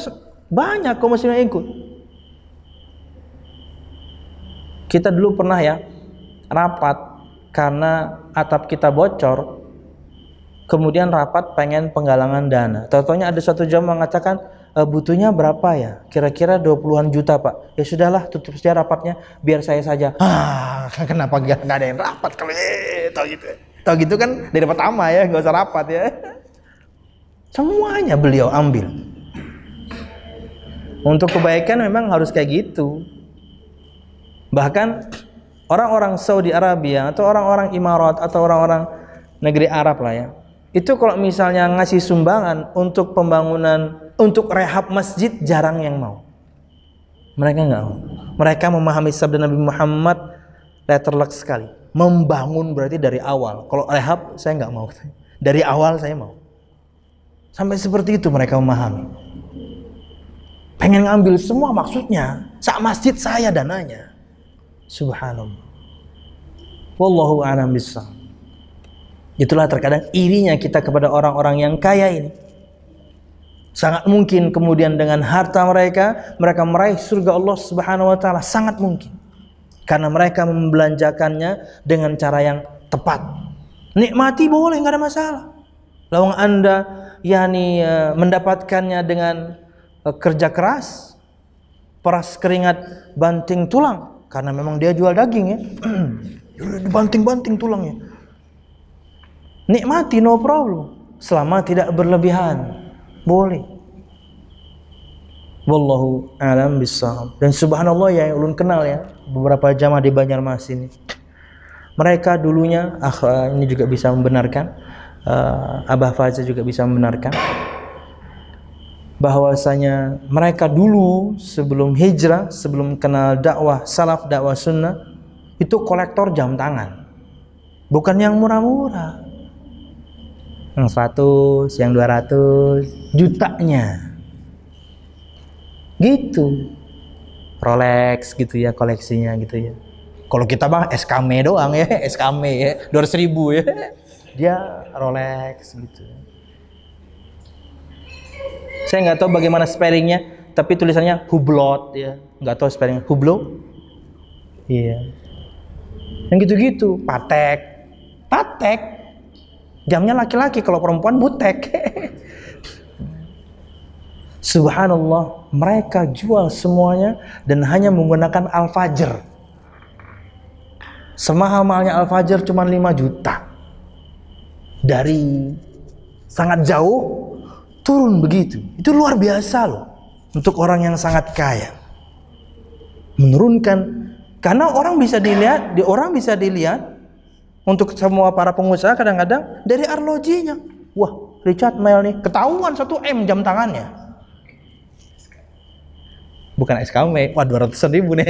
banyak kaum muslimin yang ikut. Kita dulu pernah ya rapat karena atap kita bocor, kemudian rapat pengen penggalangan dana. Tahu-taunya ada suatu jamaah mengatakan, butuhnya berapa ya? Kira-kira 20-an juta Pak. Ya sudahlah, tutup saja rapatnya, biar saya saja. Kenapa nggak ada yang rapat kalau tahu gitu kan dari pertama ya, nggak usah rapat ya. Semuanya beliau ambil. Untuk kebaikan memang harus kayak gitu. Bahkan orang-orang Saudi Arabia atau orang-orang Imarat atau orang-orang negeri Arab lah ya, itu kalau misalnya ngasih sumbangan untuk pembangunan, untuk rehab masjid, jarang yang mau. Mereka nggak mau. Mereka memahami sabda Nabi Muhammad letterlock sekali. Membangun berarti dari awal. Kalau rehab saya nggak mau. Dari awal saya mau. Sampai seperti itu mereka memahami. Pengen ngambil semua maksudnya. Sak masjid saya dananya. Subhanallah. Wallahu a'lam bishawab. Itulah terkadang irinya kita kepada orang-orang yang kaya ini. Sangat mungkin kemudian dengan harta mereka meraih surga Allah Subhanahu wa taala, sangat mungkin. Karena mereka membelanjakannya dengan cara yang tepat. Nikmati boleh, enggak ada masalah. Lawang Anda mendapatkannya dengan kerja keras, peras keringat banting tulang, karena memang dia jual daging ya. dibanting-banting tulangnya. Nikmati, no problem, selama tidak berlebihan, boleh. Wallahu a'lam bishawab. Dan subhanallah ya, ulun kenal ya beberapa jamaah di Banjarmasin ini. Mereka dulunya, ini juga bisa membenarkan, Abah Faza juga bisa membenarkan, bahwasanya mereka dulu sebelum hijrah, sebelum kenal dakwah salaf, dakwah sunnah, itu kolektor jam tangan. Bukan yang murah-murah, yang 100, yang 200, jutanya gitu. Rolex gitu ya, koleksinya gitu ya. Kalau kita mah SKM doang ya, SKM ya, 200.000 ya. Dia Rolex gitu. Saya nggak tahu bagaimana spellingnya, tapi tulisannya Hublot ya. Nggak tahu spellingnya, Hublot. Iya. Yang gitu-gitu, Patek. Patek. Jamnya laki-laki, kalau perempuan Butek. Subhanallah, mereka jual semuanya dan hanya menggunakan Al-Fajr. Semahal-mahalnya Al-Fajr cuma 5 juta. Dari sangat jauh turun begitu. Itu luar biasa loh untuk orang yang sangat kaya. Menurunkan, karena orang bisa dilihat untuk semua para pengusaha kadang-kadang dari arlojinya. Wah, Richard Mille nih ketahuan 1 M jam tangannya. Bukan SKM, wah 200.000 nih.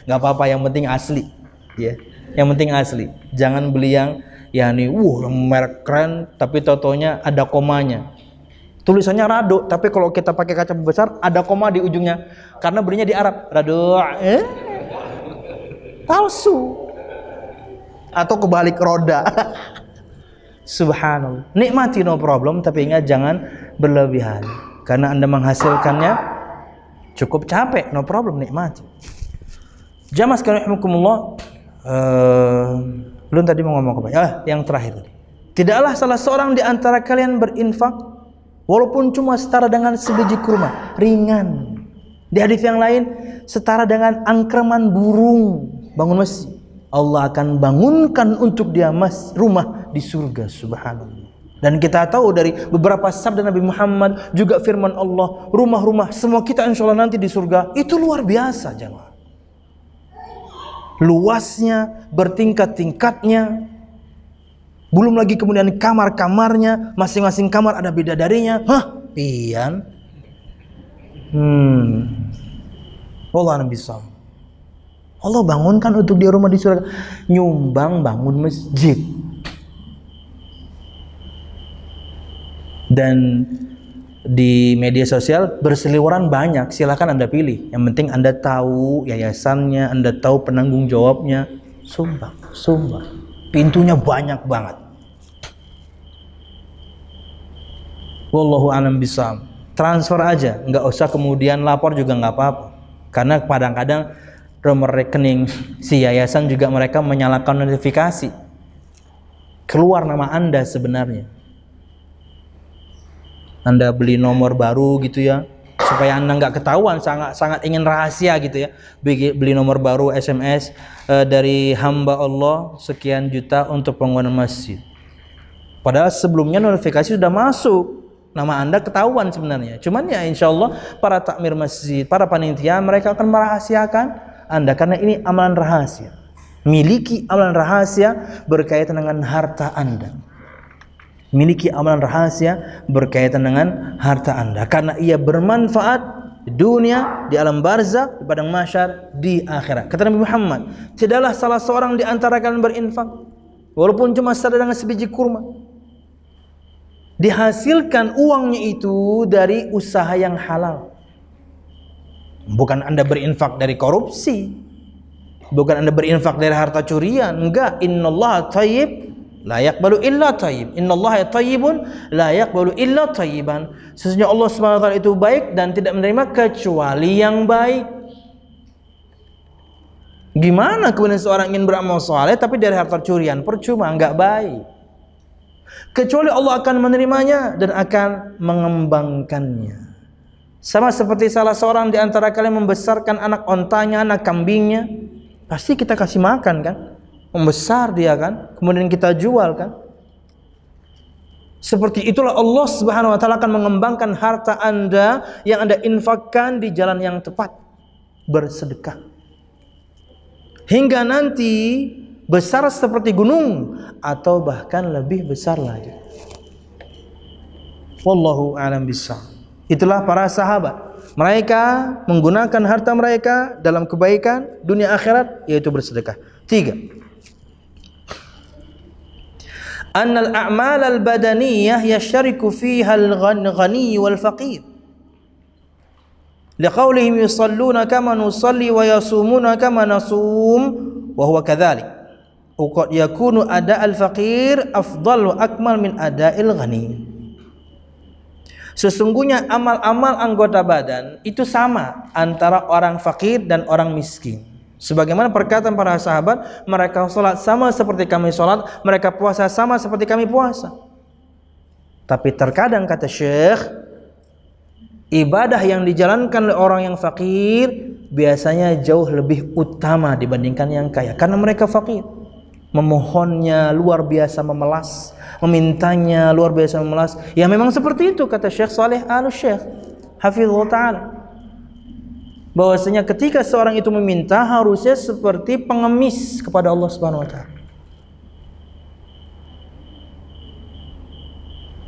Nggak apa-apa, yang penting asli. Ya, yang penting asli. Jangan beli yang yang merek keren tapi totonya ada komanya. Tulisannya Rado, tapi kalau kita pakai kaca besar ada koma di ujungnya. Karena belinya di Arab. Rado, palsu. Atau kebalik roda. Subhanallah. Nikmati, no problem, tapi ingat jangan berlebihan. Karena Anda menghasilkannya cukup capek, no problem, nikmati. Jamaah sekalian rahimakumullah. Belum tadi mau ngomong apa? Yang terakhir tadi. Tidaklah salah seorang di antara kalian berinfak walaupun cuma setara dengan sebiji kurma, ringan. Di hadis yang lain, setara dengan angkraman burung bangun masjid. Allah akan bangunkan untuk dia rumah di surga. Subhanallah. Dan kita tahu dari beberapa sabda Nabi Muhammad, juga firman Allah, rumah-rumah semua kita insya Allah nanti di surga. Itu luar biasa jemaah. Luasnya, bertingkat-tingkatnya. Belum lagi kemudian kamar-kamarnya, masing-masing kamar ada bidadarinya. Hah, pian. Allah bisa. Allah bangunkan untuk dia rumah di surga. Nyumbang bangun masjid. Dan di media sosial berseliweran banyak, silahkan Anda pilih. Yang penting Anda tahu yayasannya, Anda tahu penanggung jawabnya. Sumbang. Pintunya banyak banget. Wallahu a'lam bishawab. Transfer aja, nggak usah kemudian lapor juga nggak apa-apa. Karena kadang-kadang nomor rekening si yayasan juga mereka menyalakan notifikasi. Keluar nama Anda sebenarnya. Anda beli nomor baru gitu ya, supaya Anda nggak ketahuan, sangat ingin rahasia gitu ya. Beli nomor baru SMS dari hamba Allah sekian juta untuk pembangunan masjid. Padahal sebelumnya notifikasi sudah masuk, nama Anda ketahuan sebenarnya. Cuman ya insya Allah para takmir masjid, para panitia mereka akan merahasiakan Anda karena ini amalan rahasia. Miliki amalan rahasia berkaitan dengan harta Anda. Miliki amalan rahasia berkaitan dengan harta Anda karena ia bermanfaat di dunia, di alam barzakh, di padang mahsyar, di akhirat. Kata Nabi Muhammad, tidaklah salah seorang di antara kalian berinfak walaupun cuma setara dengan sebiji kurma, dihasilkan uangnya itu dari usaha yang halal. Bukan Anda berinfak dari korupsi, bukan Anda berinfak dari harta curian. Enggak, innallaha thayyib la yaqbalu illa thayyib. Innallaha thayyibun la yaqbalu illa thayyiban. Sesungguhnya Allah Subhanahu wa taala itu baik dan tidak menerima kecuali yang baik. Gimana kemudian seorang ingin beramal saleh tapi dari harta curian? Percuma, enggak baik. Kecuali Allah akan menerimanya dan akan mengembangkannya. Sama seperti salah seorang di antara kalian membesarkan anak ontanya, anak kambingnya, pasti kita kasih makan kan? membesar dia kan, kemudian kita jual kan. Seperti itulah Allah Subhanahu wa taala akan mengembangkan harta Anda yang Anda infakkan di jalan yang tepat, bersedekah. Hingga nanti besar seperti gunung atau bahkan lebih besar lagi. Wallahu a'lam bishawab. Itulah para sahabat. Mereka menggunakan harta mereka dalam kebaikan dunia akhirat, yaitu bersedekah. 3. Annal a'mal al-badaniyah yashtariku fiha al-ghani wal faqir. Liqaulihim yusalluna kama nusalli wa yasumuna kama nasum wa huwa kadzalik. Wa qad yakunu ada' al-faqir afdal wa akmal min ada'il ghani. Sesungguhnya amal-amal anggota badan itu sama antara orang fakir dan orang miskin. Sebagaimana perkataan para sahabat, mereka sholat sama seperti kami sholat, mereka puasa sama seperti kami puasa. Tapi terkadang kata Syekh, ibadah yang dijalankan oleh orang yang fakir biasanya jauh lebih utama dibandingkan yang kaya, karena mereka fakir. Memohonnya luar biasa memelas, memintanya luar biasa memelas. Ya memang seperti itu kata Syekh Saleh Al-Syekh hafizahullah ta'ala, bahwasanya ketika seorang itu meminta harusnya seperti pengemis kepada Allah Subhanahu wa taala.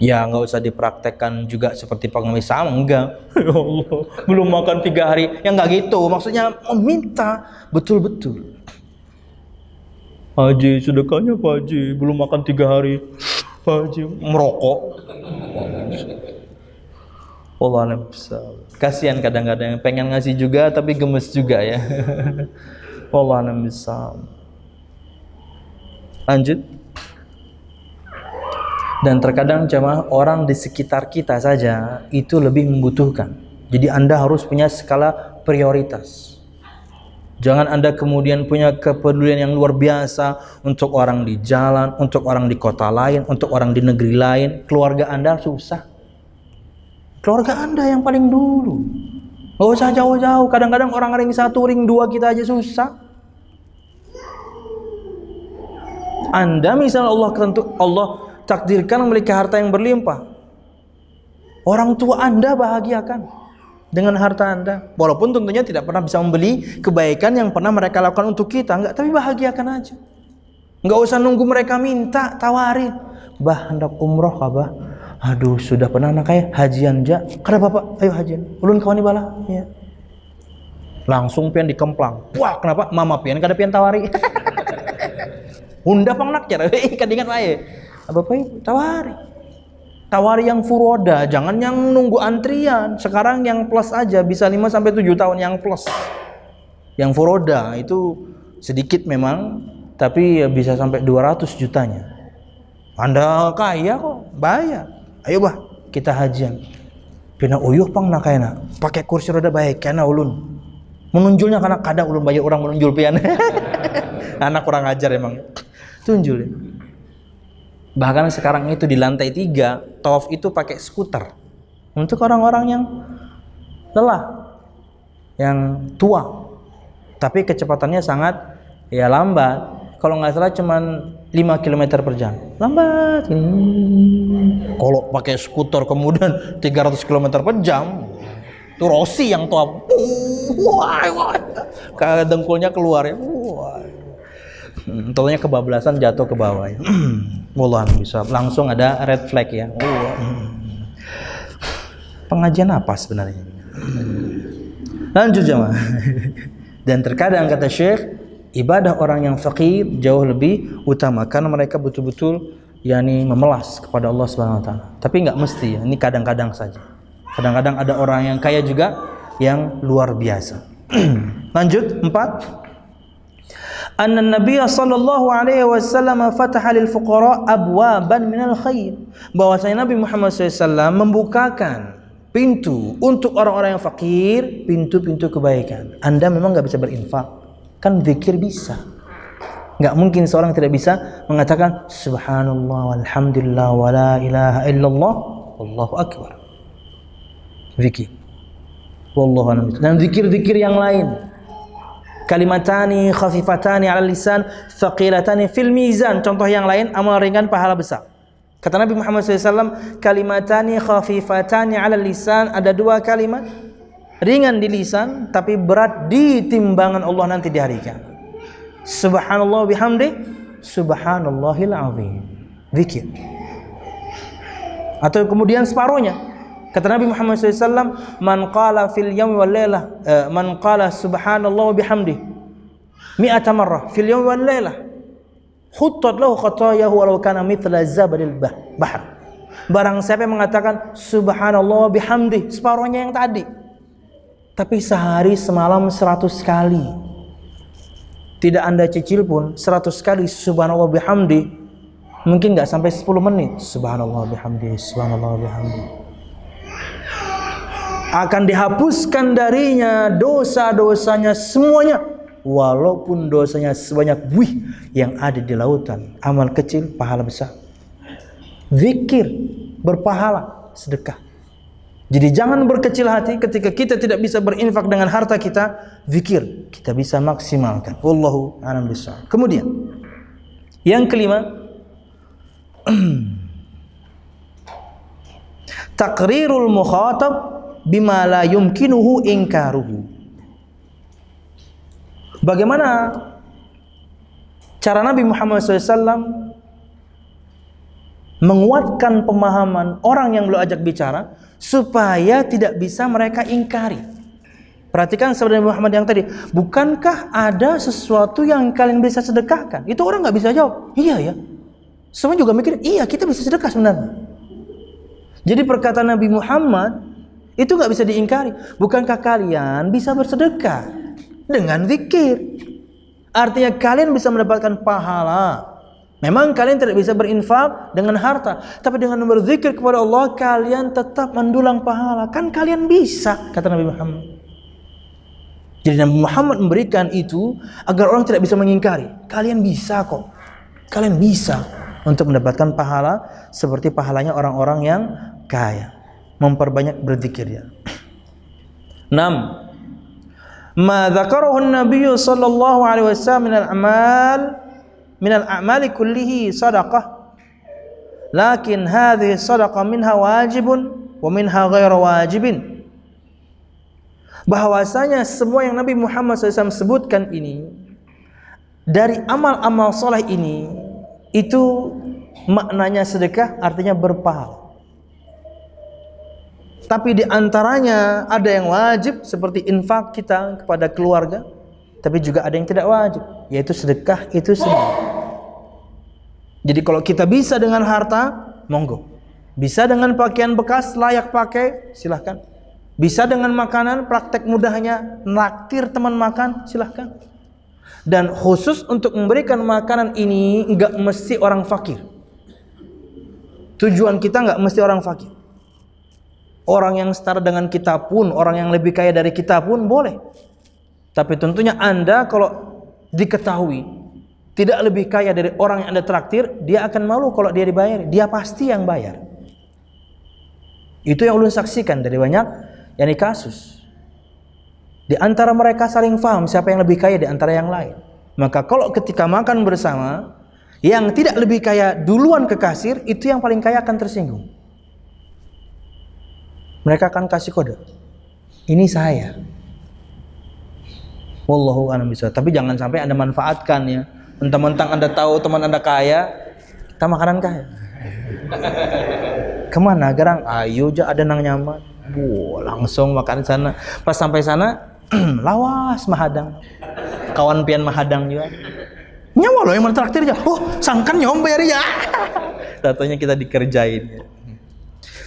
Ya nggak usah dipraktekkan juga seperti pengemis sama, enggak. Ya Allah, belum makan 3 hari. Ya nggak gitu, maksudnya meminta betul-betul. Haji, sedekahnya Pak Haji, belum makan 3 hari. Pak Haji merokok. Allah nafsa. Kasihan kadang-kadang pengen ngasih juga tapi gemes juga ya. Allah nafsa. Lanjut. Dan terkadang jemaah orang di sekitar kita saja itu lebih membutuhkan. Jadi Anda harus punya skala prioritas. Jangan Anda kemudian punya kepedulian yang luar biasa untuk orang di jalan, untuk orang di kota lain, untuk orang di negeri lain. Keluarga Anda susah. Keluarga Anda yang paling dulu. Gak usah jauh-jauh. Kadang-kadang orang ring 1, ring 2 kita aja susah. Anda misalnya Allah takdirkan memiliki harta yang berlimpah, orang tua Anda bahagiakan dengan harta Anda. Walaupun tentunya tidak pernah bisa membeli kebaikan yang pernah mereka lakukan untuk kita, enggak, tapi bahagiakan aja. Enggak usah nunggu mereka minta, tawarin. Bah, hendak umroh kah, bah? Aduh, sudah pernah anak kaya hajian ja. Kada Bapak, ayo hajian. Ulun kawan bala. Ya. Langsung pian dikemplang. Wah, kenapa? Mama pian kada pian tawari. Hunda pang nak cara, kadingan wae. Bapak tawari. Tawari yang furoda, jangan yang nunggu antrian. Sekarang yang plus aja bisa 5 sampai 7 tahun yang plus. Yang furoda itu sedikit memang, tapi bisa sampai 200 jutanya. Anda kaya kok, bayar. Ayo bah, kita hajian. Pina uyuh pang nak kayana. Pakai kursi roda baik kena ulun. Menunjulnya karena kadang ulun banyak orang menunjul pian. Anak kurang ajar emang. Tunjul ya. Bahkan sekarang itu di lantai 3 tawaf itu pakai skuter untuk orang-orang yang lelah, yang tua, tapi kecepatannya sangat ya lambat. Kalau nggak salah cuman 5 km per jam, lambat. Kalau pakai skuter kemudian 300 km per jam, itu Rossi yang tawaf. Wah, dengkulnya keluar ya. Tentunya kebablasan jatuh ke bawah ya. Wallah bisa langsung ada red flag ya. Pengajian apa sebenarnya? Lanjut jemaah. Dan terkadang kata Syekh, ibadah orang yang fakir jauh lebih utama karena mereka betul-betul yakni memelas kepada Allah Subhanahu wa taala. Tapi enggak mesti ya, ini kadang-kadang saja. Kadang-kadang ada orang yang kaya juga yang luar biasa. Lanjut 4. Anna Nabiy sallallahu alaihi wasallam fataha lil fuqara abwaban minal khair. Bahwasanya Nabi Muhammad SAW membukakan pintu untuk orang-orang yang fakir, pintu-pintu kebaikan. Anda memang nggak bisa berinfak, kan zikir bisa. Nggak mungkin seorang tidak bisa mengatakan subhanallah walhamdulillah wala ilaha illallah wallahu akbar. Zikir. Wallahu a'lam. Dan zikir-zikir yang lain. Kalimatani khafifatani 'alal lisan, thaqilatani fil mizan. Contoh yang lain, amal ringan pahala besar. Kata Nabi Muhammad SAW, kalimatani khafifatani 'alal lisan, ada dua kalimat ringan di lisan tapi berat di timbangan Allah nanti di hari kiamat. Subhanallah bihamdi, subhanallahil azim. Zikir. Atau kemudian separuhnya, kata Nabi Muhammad SAW, man qala fil yawmi wal lailah, man qala subhanallah bihamdi mi'ata marrah fil yawmi wal lailah, khuttat lahu khatayahu walau kana mithla zabadil bahr. Barang siapa yang mengatakan subhanallah bihamdi, separuhnya yang tadi, tapi sehari semalam 100 kali, tidak Anda cicil pun 100 kali subhanallah bihamdi, mungkin nggak sampai 10 menit. Subhanallah bihamdi, subhanallah bihamdi. Akan dihapuskan darinya dosa-dosanya semuanya, walaupun dosanya sebanyak buih yang ada di lautan. Amal kecil, pahala besar. Zikir berpahala, sedekah. Jadi jangan berkecil hati ketika kita tidak bisa berinfak dengan harta kita. Zikir kita bisa maksimalkan. Wallahu a'lam bishawab. Kemudian yang kelima, taqrirul mukhatab bima la yumkinuhu inkaruhu. Bagaimana cara Nabi Muhammad SAW menguatkan pemahaman orang yang beliau ajak bicara supaya tidak bisa mereka ingkari. Perhatikan sabda Nabi Muhammad yang tadi, bukankah ada sesuatu yang kalian bisa sedekahkan? Itu orang nggak bisa jawab. Iya ya. Semua juga mikir, iya kita bisa sedekah sebenarnya. Jadi perkataan Nabi Muhammad itu nggak bisa diingkari. Bukankah kalian bisa bersedekah dengan zikir? Artinya kalian bisa mendapatkan pahala. Memang kalian tidak bisa berinfak dengan harta, tapi dengan berzikir kepada Allah kalian tetap mendulang pahala. Kan kalian bisa, kata Nabi Muhammad. Jadi Nabi Muhammad memberikan itu agar orang tidak bisa mengingkari. Kalian bisa kok. Kalian bisa untuk mendapatkan pahala seperti pahalanya orang-orang yang kaya. Memperbanyak berzikir ya. 6. Ma dzakarahu an-nabiy sallallahu alaihi wasallam min al-a'mali kullihi sadaqah. Lakin hadhihi sadaqah minha wajibun wa minha ghairu wajibin. Bahwasanya semua yang Nabi Muhammad SAW sebutkan ini dari amal-amal soleh ini, itu maknanya sedekah, artinya berpahala. Tapi di antaranya ada yang wajib seperti infak kita kepada keluarga, tapi juga ada yang tidak wajib, yaitu sedekah itu sendiri. Jadi kalau kita bisa dengan harta, monggo. Bisa dengan pakaian bekas layak pakai, silahkan. Bisa dengan makanan, praktek mudahnya naktir teman makan, silahkan. Dan khusus untuk memberikan makanan ini enggak mesti orang fakir. Tujuan kita enggak mesti orang fakir. Orang yang setara dengan kita pun, orang yang lebih kaya dari kita pun boleh. Tapi tentunya Anda kalau diketahui tidak lebih kaya dari orang yang Anda traktir, dia akan malu kalau dia dibayar. Dia pasti yang bayar. Itu yang ulun saksikan dari banyak yakni kasus. Di antara mereka saling faham siapa yang lebih kaya di antara yang lain. Maka kalau ketika makan bersama, yang tidak lebih kaya duluan ke kasir, itu yang paling kaya akan tersinggung. Mereka akan kasih kode, ini saya. Wallahu a'lam bishawab. Tapi jangan sampai Anda manfaatkan ya. Mentang-mentang Anda tahu teman Anda kaya, kita makanan kaya. Kemana gerang? Ayo aja ada nang nyaman. Langsung makan sana. Pas sampai sana, lawas mahadang. Kawan pian mahadang juga. Nyawa loh yang mentraktir aja. Oh, sangkan nyomber ya. Datanya kita dikerjain.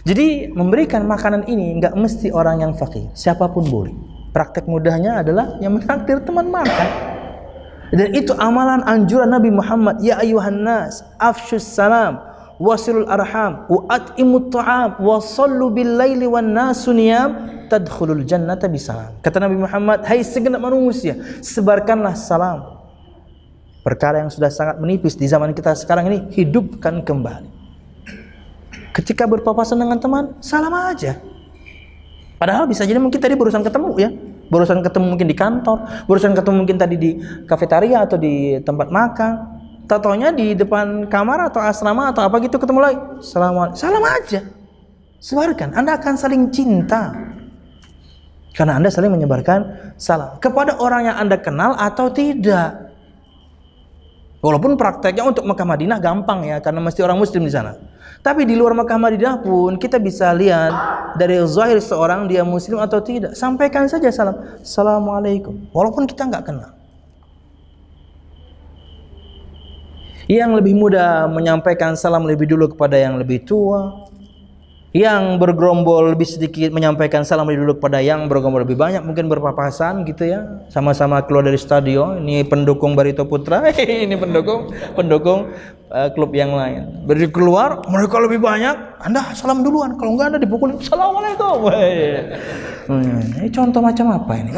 Jadi memberikan makanan ini nggak mesti orang yang fakir, siapapun boleh. Praktek mudahnya adalah yang mentraktir teman makan. Dan itu amalan anjuran Nabi Muhammad, ya ayuhan nas afshus salam wasilul arham wa at'imut ta'am wa sallu bil laili wan nasu niyam tadkhulul jannata bisalam. Kata Nabi Muhammad, hai segenap manusia, sebarkanlah salam. Perkara yang sudah sangat menipis di zaman kita sekarang ini, hidupkan kembali. Ketika berpapasan dengan teman, salam aja. Padahal bisa jadi mungkin tadi barusan ketemu ya. barusan ketemu mungkin di kantor, barusan ketemu mungkin tadi di kafetaria atau di tempat makan. Tak taunya di depan kamar atau asrama atau apa gitu ketemu lagi. Assalamualaikum. Salam aja. Sebarkan. Anda akan saling cinta. Karena Anda saling menyebarkan salam kepada orang yang Anda kenal atau tidak. Walaupun prakteknya untuk Mekah Madinah gampang ya, karena mesti orang muslim di sana. Tapi di luar Mekah Madinah pun kita bisa lihat dari zahir seorang dia muslim atau tidak. Sampaikan saja salam. Assalamualaikum. Walaupun kita nggak kenal. Yang lebih mudah menyampaikan salam lebih dulu kepada yang lebih tua. Yang bergerombol lebih sedikit menyampaikan salam lebih dulu kepada yang bergerombol lebih banyak, mungkin berpapasan gitu ya, sama-sama keluar dari stadion. Ini pendukung Barito Putra, ini pendukung klub yang lain. Beri keluar, mereka lebih banyak, Anda salam duluan, kalau enggak Anda dipukulin. Assalamualaikum. Ini contoh macam apa ini?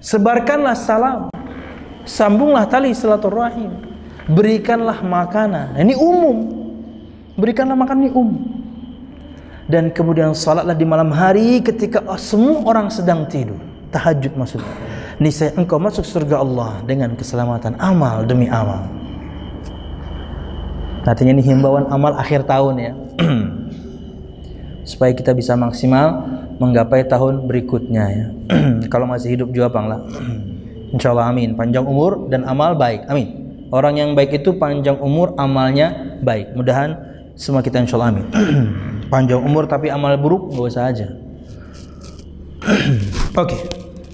Sebarkanlah salam, sambunglah tali silaturahim, berikanlah makanan. Ini umum, berikanlah makanan ini umum. Dan kemudian salatlah di malam hari ketika semua orang sedang tidur. Tahajud maksudnya. Niscaya engkau masuk surga Allah dengan keselamatan amal demi amal. Artinya ini himbauan amal akhir tahun ya. Supaya kita bisa maksimal menggapai tahun berikutnya ya. Kalau masih hidup juapanglah. Insyaallah amin. Panjang umur dan amal baik. Amin. Orang yang baik itu panjang umur, amalnya baik. Mudahan semua kita insyaallah amin. Panjang umur tapi amal buruk gak usah aja. Oke.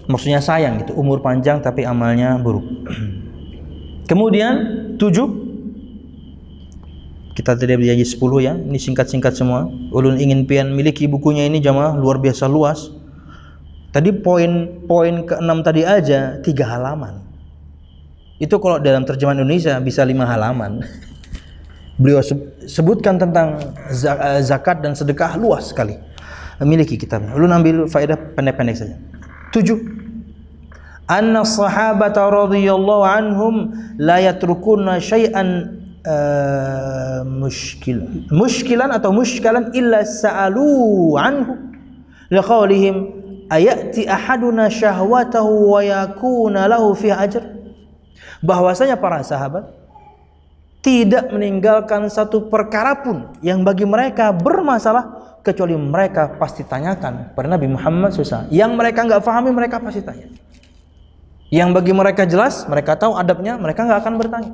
Maksudnya sayang gitu, umur panjang tapi amalnya buruk. Kemudian 7. Kita tadi berjanji 10 ya. Ini singkat-singkat semua. Ulun ingin pian miliki bukunya ini jamaah, luar biasa luas. Tadi poin ke-6 tadi aja 3 halaman. Itu kalau dalam terjemahan Indonesia bisa 5 halaman. Beliau sebutkan tentang zakat dan sedekah luas sekali. Miliki kitabnya. Ulun ambil faedah pendek-pendek saja. 7. Anna sahabata radhiyallahu anhum la yatrukuna syai'an mushkilan atau mushkalan illa sa'alu anhu liqaulihim ayati ahaduna syahwatahu wa yakuna lahu fi ajr. Bahwasanya para sahabat tidak meninggalkan satu perkara pun yang bagi mereka bermasalah kecuali mereka pasti tanyakan pada Nabi Muhammad SAW. Yang mereka nggak pahami mereka pasti tanya. Yang bagi mereka jelas, mereka tahu adabnya, mereka nggak akan bertanya.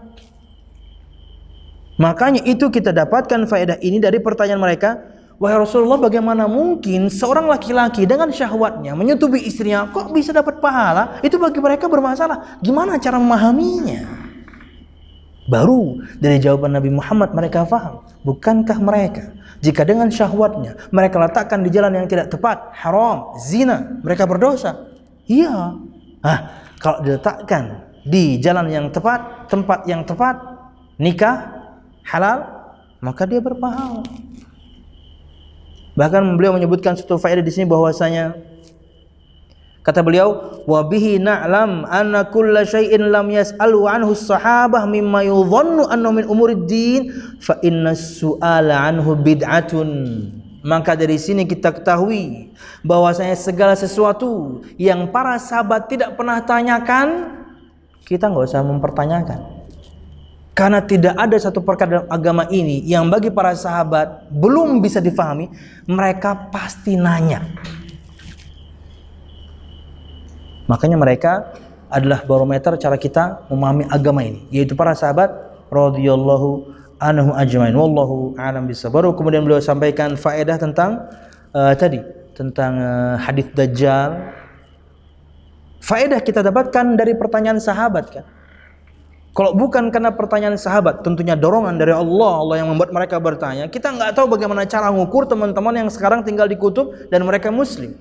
Makanya itu kita dapatkan faedah ini dari pertanyaan mereka. Wahai Rasulullah, bagaimana mungkin seorang laki-laki dengan syahwatnya menyetubuhi istrinya kok bisa dapat pahala? Itu bagi mereka bermasalah. Gimana cara memahaminya? Baru dari jawaban Nabi Muhammad mereka faham. Bukankah mereka jika dengan syahwatnya mereka letakkan di jalan yang tidak tepat, haram, zina, mereka berdosa? Iya. Kalau diletakkan di jalan yang tepat, tempat yang tepat, nikah halal, maka dia berpahala. Bahkan beliau menyebutkan satu faedah di sini bahwasanya kata beliau, wa bihi na'lam anna kulla syai'in lam yas'alu anhu as-sahabah mimma yudhannu annahu min umuriddin fa inna as-su'ala anhu bid'atun. Maka dari sini kita ketahui bahwasanya segala sesuatu yang para sahabat tidak pernah tanyakan, kita enggak usah mempertanyakan. Karena tidak ada satu perkara dalam agama ini yang bagi para sahabat belum bisa difahami, mereka pasti nanya. Makanya mereka adalah barometer cara kita memahami agama ini, yaitu para sahabat radhiyallahu anhum ajmain. Wallahu a'lam bissawab. Kemudian beliau sampaikan faedah tentang tentang hadis Dajjal. Faedah kita dapatkan dari pertanyaan sahabat kan. Kalau bukan karena pertanyaan sahabat, tentunya dorongan dari Allah yang membuat mereka bertanya. Kita nggak tahu bagaimana cara ngukur teman-teman yang sekarang tinggal di kutub dan mereka muslim.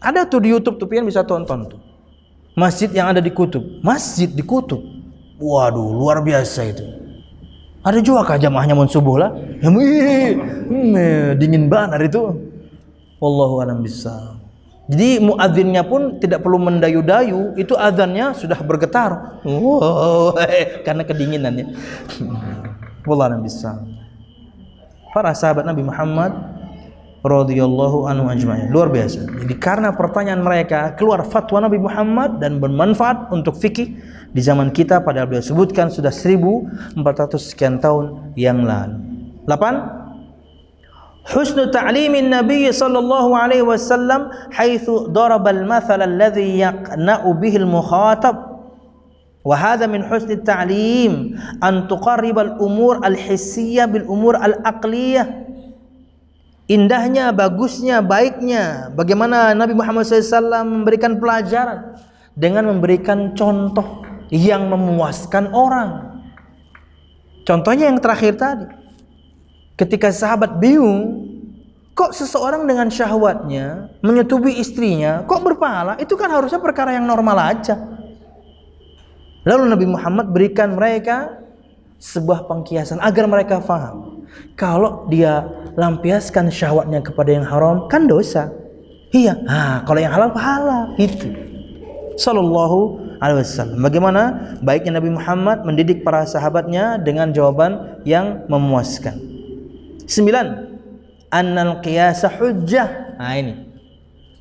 Ada tuh di YouTube tuh pian bisa tonton tuh. Masjid yang ada di kutub. Masjid di kutub. Waduh, luar biasa itu. Ada juga kah jamaahnya mun subuh lah? Dingin banget itu. Wallahu a'lam bishawab. Jadi muadzinnya pun tidak perlu mendayu-dayu, itu azannya sudah bergetar. Karena kedinginannya. Wallahu a'lam bishawab. Para sahabat Nabi Muhammad radhiyallahu anhu ajma'in. Luar biasa. Jadi karena pertanyaan mereka keluar fatwa Nabi Muhammad dan bermanfaat untuk fikih di zaman kita, padahal beliau sebutkan sudah 1400 sekian tahun yang lalu. 8. Husnu ta'limin Nabi sallallahu alaihi wasallam haitsu daraba al-mathal alladhi yaqna'u bihi al-mukhatab. Wa hadha min husni at-ta'lim an tuqarriba al-umur al-hissiyah bil umur al-aqliyah. Indahnya, bagusnya, baiknya bagaimana Nabi Muhammad SAW memberikan pelajaran dengan memberikan contoh yang memuaskan orang. Contohnya yang terakhir tadi, ketika sahabat bingung, kok seseorang dengan syahwatnya menyetubuhi istrinya kok berpahala? Itu kan harusnya perkara yang normal aja. Lalu Nabi Muhammad berikan mereka sebuah pengkiasan agar mereka faham, kalau dia lampiaskan syahwatnya kepada yang haram kan dosa. Iya, kalau yang halal pahala. Itu sallallahu alaihi wasallam. Bagaimana baiknya Nabi Muhammad mendidik para sahabatnya dengan jawaban yang memuaskan. 9. Annal qiyas hujjah. Ini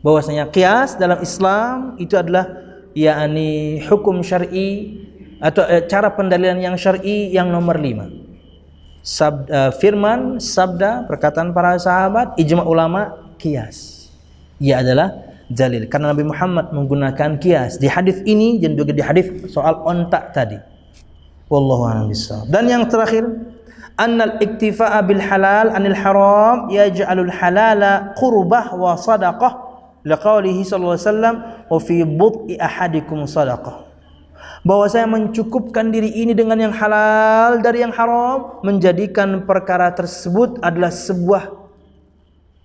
bahwasanya qiyas dalam Islam itu adalah yakni hukum syar'i atau cara pendalilan yang syar'i yang nomor 5. Firman, sabda, perkataan para sahabat, ijma ulama, qiyas. Ia adalah dalil karena Nabi Muhammad menggunakan qiyas di hadis ini dan juga di hadis soal ontak tadi. Wallahu a'lam bishawab. Dan yang terakhir, annal iktifa'a bil halal anil haram yaj'alul halala qurbah wa sadaqah liqaulihi sallallahu alaihi wasallam wa fi bud'i ahadikum sadaqah. Bahwa saya mencukupkan diri ini dengan yang halal dari yang haram menjadikan perkara tersebut adalah sebuah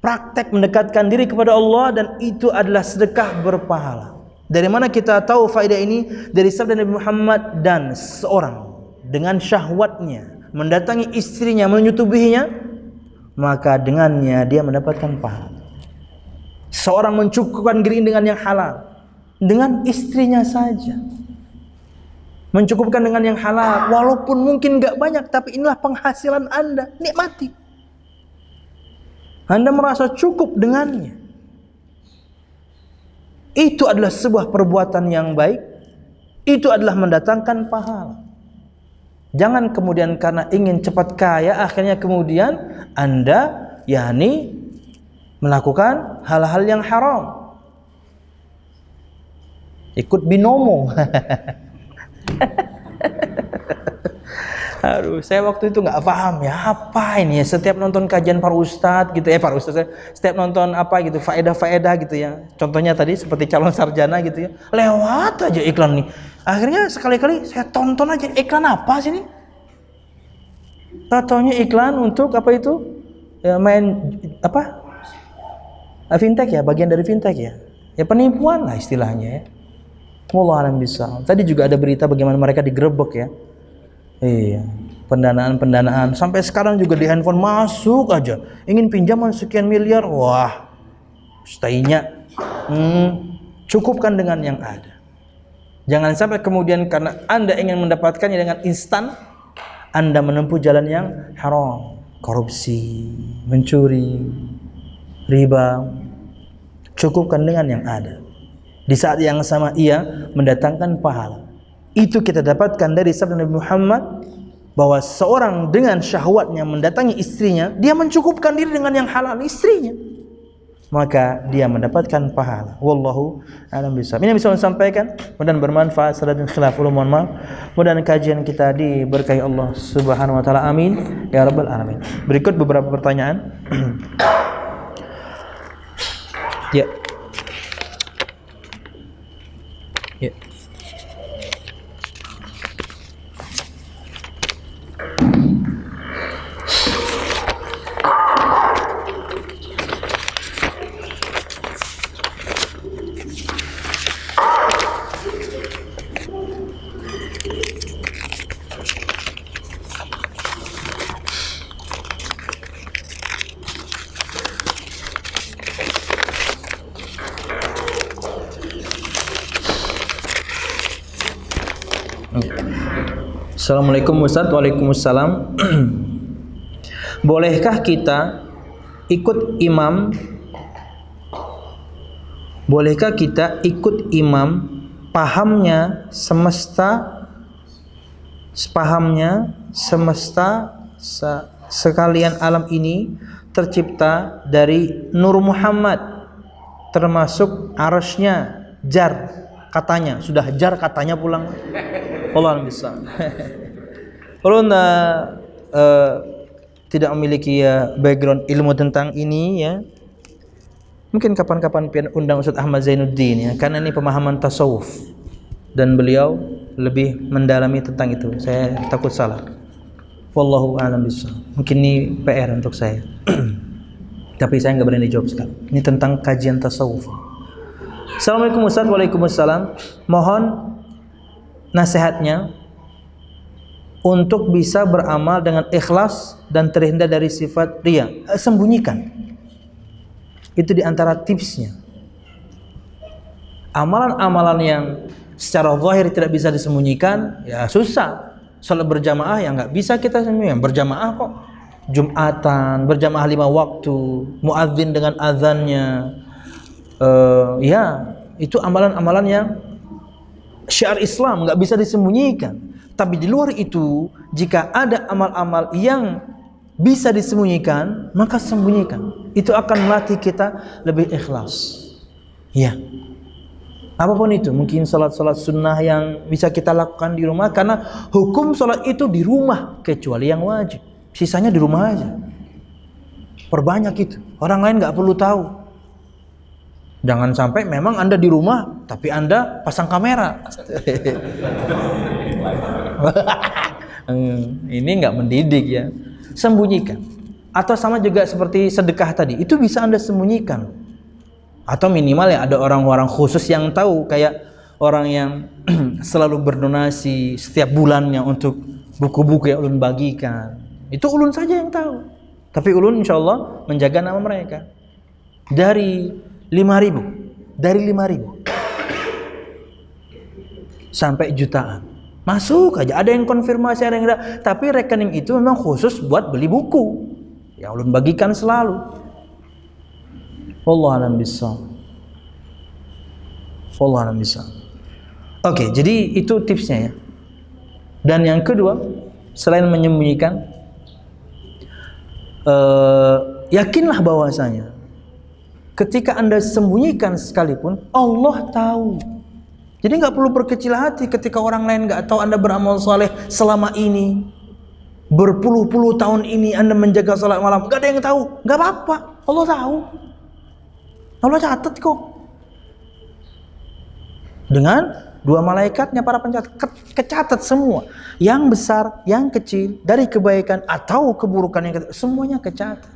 praktek mendekatkan diri kepada Allah dan itu adalah sedekah berpahala. Dari mana kita tahu faedah ini? Dari sabda Nabi Muhammad, dan seorang dengan syahwatnya mendatangi istrinya, menyetubuhinya, maka dengannya dia mendapatkan pahala. Seorang mencukupkan diri dengan yang halal dengan istrinya saja, mencukupkan dengan yang halal, walaupun mungkin gak banyak, tapi inilah penghasilan Anda, nikmati. Anda merasa cukup dengannya. Itu adalah sebuah perbuatan yang baik. Itu adalah mendatangkan pahala. Jangan kemudian karena ingin cepat kaya, akhirnya kemudian Anda melakukan hal-hal yang haram. Ikut binomo. Aduh, saya waktu itu nggak paham ya, apa ini ya, setiap nonton kajian para ustadz gitu setiap nonton apa gitu, faedah-faedah gitu ya, contohnya tadi seperti calon sarjana gitu ya, lewat aja iklan nih. Akhirnya sekali-kali saya tonton aja, iklan apa sih ini? Taunya iklan untuk apa itu? Ya, main apa? Fintech ya, bagian dari fintech ya. Ya penipuan lah istilahnya ya. Wallahu a'lam bishawab. Tadi juga ada berita bagaimana mereka digerebek ya. Iya, pendanaan sampai sekarang juga di handphone masuk aja. Ingin pinjaman sekian miliar, wah, stay-nya. Cukupkan dengan yang ada. Jangan sampai kemudian karena Anda ingin mendapatkannya dengan instan, Anda menempuh jalan yang haram, korupsi, mencuri, riba. Cukupkan dengan yang ada. Di saat yang sama ia mendatangkan pahala. Itu kita dapatkan dari sabda Nabi Muhammad, bahwa seorang dengan syahwatnya mendatangi istrinya, dia mencukupkan diri dengan yang halal istrinya, maka dia mendapatkan pahala. Wallahu a'lam bishawab. Ini yang bisa saya sampaikan, mudah-mudahan bermanfaat. Saladin khilaf ulum, mohon maaf. Mudah-mudahan kajian kita diberkahi Allah Subhanahu wa taala. Amin ya rabbal alamin. Berikut beberapa pertanyaan. Ya. Ya. Assalamualaikum Ustaz. Waalaikumsalam. Bolehkah kita ikut imam, bolehkah kita ikut imam pahamnya semesta sekalian alam ini tercipta dari Nur Muhammad, termasuk arasnya jar katanya, sudah jar katanya pulang. Allah bisa. Kalau tidak memiliki background ilmu tentang ini ya, mungkin kapan-kapan undang Ustaz Ahmad Zainuddin ya, karena ini pemahaman tasawuf dan beliau lebih mendalami tentang itu. Saya takut salah. Wallahu a'lam bishawab. Mungkin ini PR untuk saya. Tapi saya nggak berani jawab sekarang. Ini tentang kajian tasawuf. Assalamualaikum Ustaz. Waalaikumsalam. Mohon nasihatnya untuk bisa beramal dengan ikhlas dan terhindar dari sifat riya. Sembunyikan. Itu diantara tipsnya. Amalan-amalan yang secara zahir tidak bisa disembunyikan, ya susah. Salat berjamaah ya nggak bisa kita sembunyikan. Berjamaah kok. Jumatan, berjamaah 5 waktu, muadzin dengan azannya. Ya, itu amalan-amalan yang syiar Islam, nggak bisa disembunyikan. Tapi di luar itu, jika ada amal-amal yang bisa disembunyikan, maka sembunyikan. Itu akan melatih kita lebih ikhlas. Ya, apapun itu, mungkin salat-salat sunnah yang bisa kita lakukan di rumah, karena hukum salat itu di rumah kecuali yang wajib. Sisanya di rumah aja. Perbanyak itu. Orang lain nggak perlu tahu. Jangan sampai memang Anda di rumah, tapi Anda pasang kamera. Ini nggak mendidik ya. Sembunyikan. Atau sama juga seperti sedekah tadi. Itu bisa Anda sembunyikan. Atau minimal ya ada orang-orang khusus yang tahu. Kayak orang yang selalu berdonasi setiap bulannya untuk buku-buku yang ulun bagikan. Itu ulun saja yang tahu. Tapi ulun insya Allah menjaga nama mereka. Dari 5.000 sampai jutaan masuk aja, ada yang konfirmasi, ada yang enggak. Tapi rekening itu memang khusus buat beli buku yang ulun bagikan selalu. Wallahu a'lam bishawab. Oke, jadi itu tipsnya ya. Dan yang kedua, selain menyembunyikan, yakinlah bahwasanya ketika Anda sembunyikan sekalipun, Allah tahu. Jadi nggak perlu berkecil hati ketika orang lain nggak tahu Anda beramal saleh selama ini, berpuluh-puluh tahun ini Anda menjaga salat malam, nggak ada yang tahu, nggak apa-apa, Allah tahu. Allah catat kok. Dengan 2 malaikatnya para pencatat, kecatat semua, yang besar, yang kecil, dari kebaikan atau keburukan yang semuanya kecatat.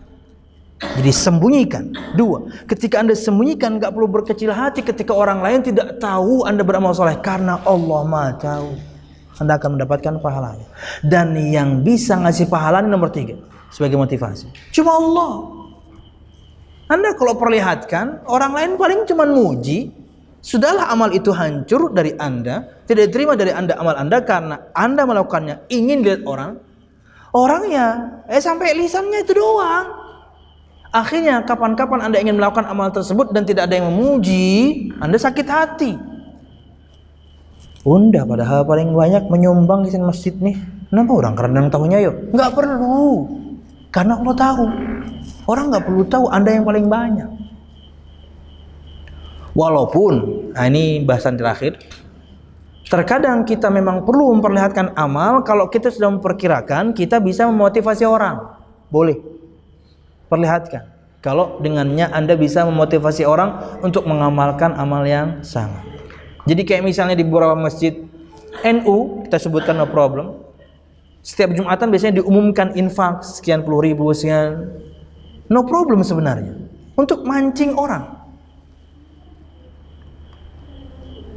Jadi sembunyikan. 2, ketika Anda sembunyikan, nggak perlu berkecil hati ketika orang lain tidak tahu Anda beramal soleh, karena Allah Maha tahu. Anda akan mendapatkan pahalanya. Dan yang bisa ngasih pahala nomor 3 sebagai motivasi, cuma Allah. Anda kalau perlihatkan, orang lain paling cuma muji. Sudahlah amal itu hancur dari Anda, tidak diterima dari Anda amal Anda karena Anda melakukannya ingin dilihat orang. Orangnya sampai lisannya itu doang. Akhirnya kapan-kapan Anda ingin melakukan amal tersebut dan tidak ada yang memuji, Anda sakit hati. Unda padahal paling banyak menyumbang di masjid nih. Kenapa orang kadang tahunya yuk? Nggak perlu. Karena Allah tahu. Orang nggak perlu tahu Anda yang paling banyak. Walaupun, nah ini bahasan terakhir, terkadang kita memang perlu memperlihatkan amal. Kalau kita sudah memperkirakan, kita bisa memotivasi orang. Boleh, perlihatkan. Kalau dengannya Anda bisa memotivasi orang untuk mengamalkan amal yang sama. Jadi kayak misalnya di beberapa masjid NU, kita sebutkan no problem. Setiap Jumatan biasanya diumumkan infak sekian puluh ribu, sekian. No problem sebenarnya. Untuk mancing orang.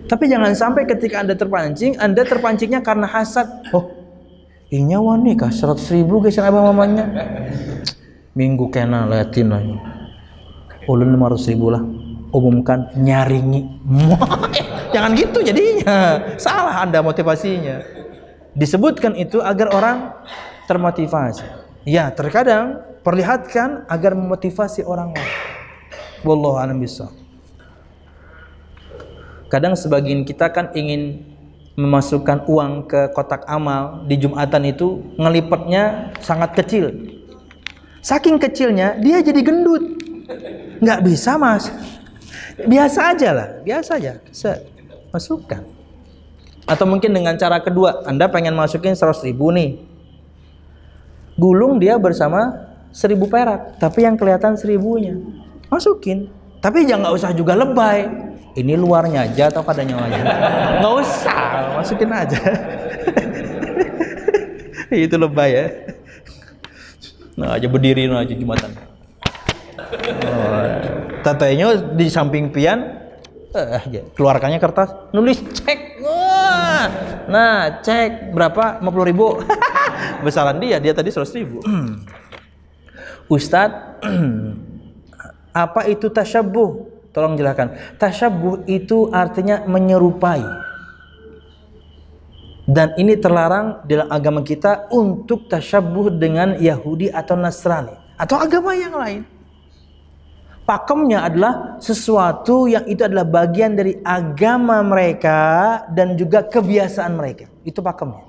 Tapi jangan sampai ketika Anda terpancingnya karena hasad. Oh, ini wani kah 100.000 guys yang abang mamanya. Minggu kena liatin lah. Ulun 500.000 lah. Umumkan nyaringi. Jangan gitu jadinya. Salah Anda motivasinya. Disebutkan itu agar orang termotivasi. Ya, terkadang Perlihatkan agar memotivasi orang lain. Wallahu a'lam bishawab. Kadang sebagian kita kan ingin memasukkan uang ke kotak amal di Jumatan itu, ngelipatnya sangat kecil. Saking kecilnya dia jadi gendut. Nggak bisa, Mas. Biasa aja lah, biasa aja. Masukkan. Atau mungkin dengan cara kedua, Anda pengen masukin 100.000 nih. Gulung dia bersama 1.000 perak, tapi yang kelihatan 1.000-nya. Masukin. Tapi jangan, nggak usah juga lebay. Ini luarnya aja atau kadanya aja. Nggak usah, masukin aja. Itu lebay ya. Nah aja berdiri aja Jumatan. Tatanya di samping pian, keluarkannya kertas, nulis cek. Nah cek berapa? 50.000. Besaran dia tadi 100.000. Ustadz, apa itu tasyabbuh? Tolong jelaskan. Tasyabbuh itu artinya menyerupai. Dan ini terlarang dalam agama kita untuk tasyabbuh dengan Yahudi atau Nasrani atau agama yang lain. Pakemnya adalah sesuatu yang itu adalah bagian dari agama mereka dan juga kebiasaan mereka. Itu pakemnya.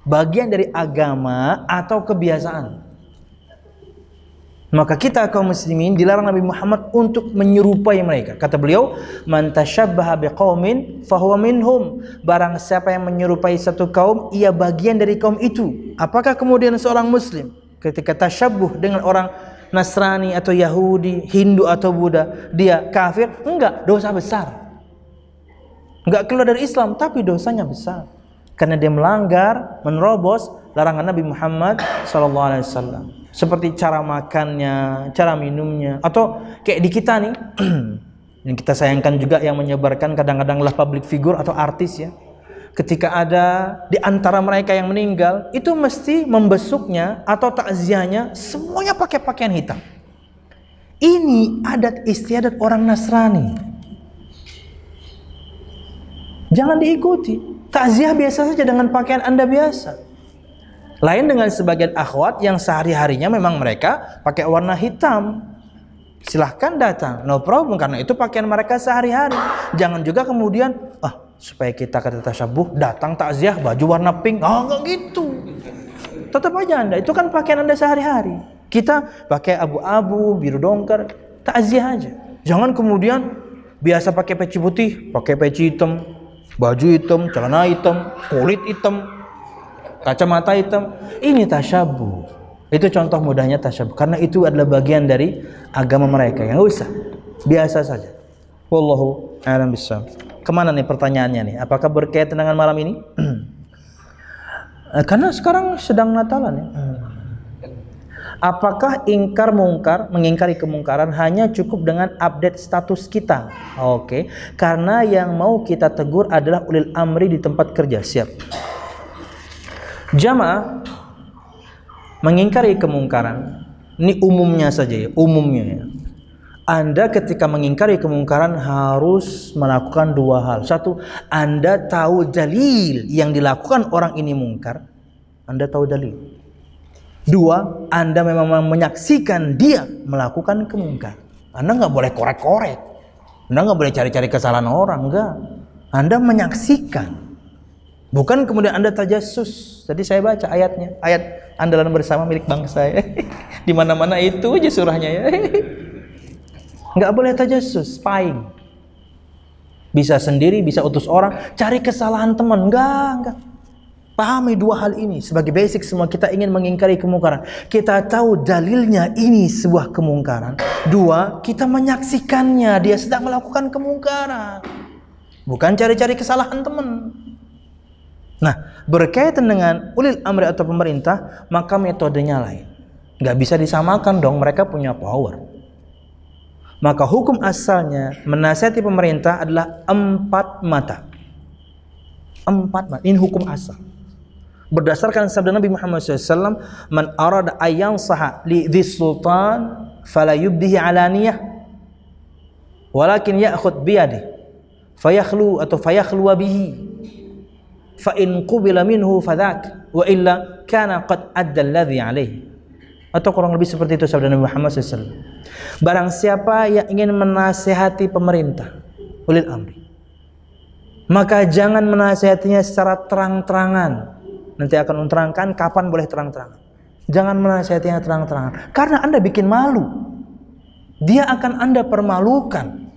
Bagian dari agama atau kebiasaan. Maka kita kaum muslimin dilarang Nabi Muhammad untuk menyerupai mereka. Kata beliau, "Man tasyabbaha biqaumin fahuwa minhum." Barang siapa yang menyerupai satu kaum, ia bagian dari kaum itu. Apakah kemudian seorang muslim ketika tasyabbuh dengan orang Nasrani atau Yahudi, Hindu atau Buddha, dia kafir? Enggak, dosa besar. Enggak keluar dari Islam, tapi dosanya besar. Karena dia melanggar, menerobos larangan Nabi Muhammad SAW. Seperti cara makannya, cara minumnya, atau kayak di kita nih, yang kita sayangkan juga yang menyebarkan kadang-kadang lah public figure atau artis ya. Ketika ada di antara mereka yang meninggal, itu mesti membesuknya atau takziahnya semuanya pakai pakaian hitam. Ini adat istiadat orang Nasrani. Jangan diikuti. Takziah biasa saja dengan pakaian Anda biasa. Lain dengan sebagian akhwat yang sehari-harinya memang mereka pakai warna hitam. Silahkan datang, no problem, karena itu pakaian mereka sehari-hari. Jangan juga kemudian, supaya kita kata tasyabbuh, datang takziah baju warna pink. Enggak gitu. Tetap aja Anda, itu kan pakaian Anda sehari-hari. Kita pakai abu-abu, biru dongker, takziah aja. Jangan kemudian biasa pakai peci putih, pakai peci hitam, baju hitam, celana hitam, kulit hitam, kacamata hitam. Ini tasyabbuh. Itu contoh mudahnya tasyabbuh. Karena itu adalah bagian dari agama mereka. Yang usah, biasa saja. Wallahu a'lam bishawab. Kemana nih pertanyaannya nih? Apakah berkaitan dengan malam ini? Karena sekarang sedang Natalan ya. Apakah ingkar mungkar, mengingkari kemungkaran hanya cukup dengan update status kita? Oke. Karena yang mau kita tegur adalah ulil amri di tempat kerja. Siap. Jamaah, mengingkari kemungkaran ini umumnya saja ya, umumnya ya. Anda ketika mengingkari kemungkaran harus melakukan dua hal. Satu, Anda tahu dalil yang dilakukan orang ini mungkar. Anda tahu dalil. Dua, Anda memang menyaksikan dia melakukan kemungkar. Anda nggak boleh korek-korek. Anda nggak boleh cari-cari kesalahan orang, enggak. Anda menyaksikan. Bukan kemudian Anda tajassus. Tadi saya baca ayatnya, ayat andalan bersama milik bangsa ya. Di mana-mana itu aja surahnya ya. Enggak boleh tajassus, spying. Bisa sendiri, bisa utus orang, cari kesalahan teman. Enggak. Pahami dua hal ini sebagai basic. Semua kita ingin mengingkari kemungkaran. Kita tahu dalilnya ini sebuah kemungkaran. Dua, kita menyaksikannya dia sedang melakukan kemungkaran. Bukan cari-cari kesalahan teman. Nah, berkaitan dengan ulil amri atau pemerintah, maka metodenya lain. Nggak bisa disamakan dong, mereka punya power. Maka hukum asalnya menasihati pemerintah adalah 4 mata. 4 mata, ini hukum asal. Berdasarkan sabda Nabi Muhammad SAW, "Man arada ayyan saha li dhis sultan fala yubdihi alaniyah, walakin ya'khud biyadihi fayakhlu atau fayakhluwa bihi. Fa in qubila minhu fadhak wa illa kana qad adda alladhi alayhi." Atau kurang lebih seperti itu sabda Nabi Muhammad SAW. Barang siapa yang ingin menasihati pemerintah, ulil amri, maka jangan menasihatinya secara terang-terangan. Nanti akan menerangkan kapan boleh terang-terangan. Jangan menasihatinya terang-terangan, karena Anda bikin malu. Dia akan Anda permalukan.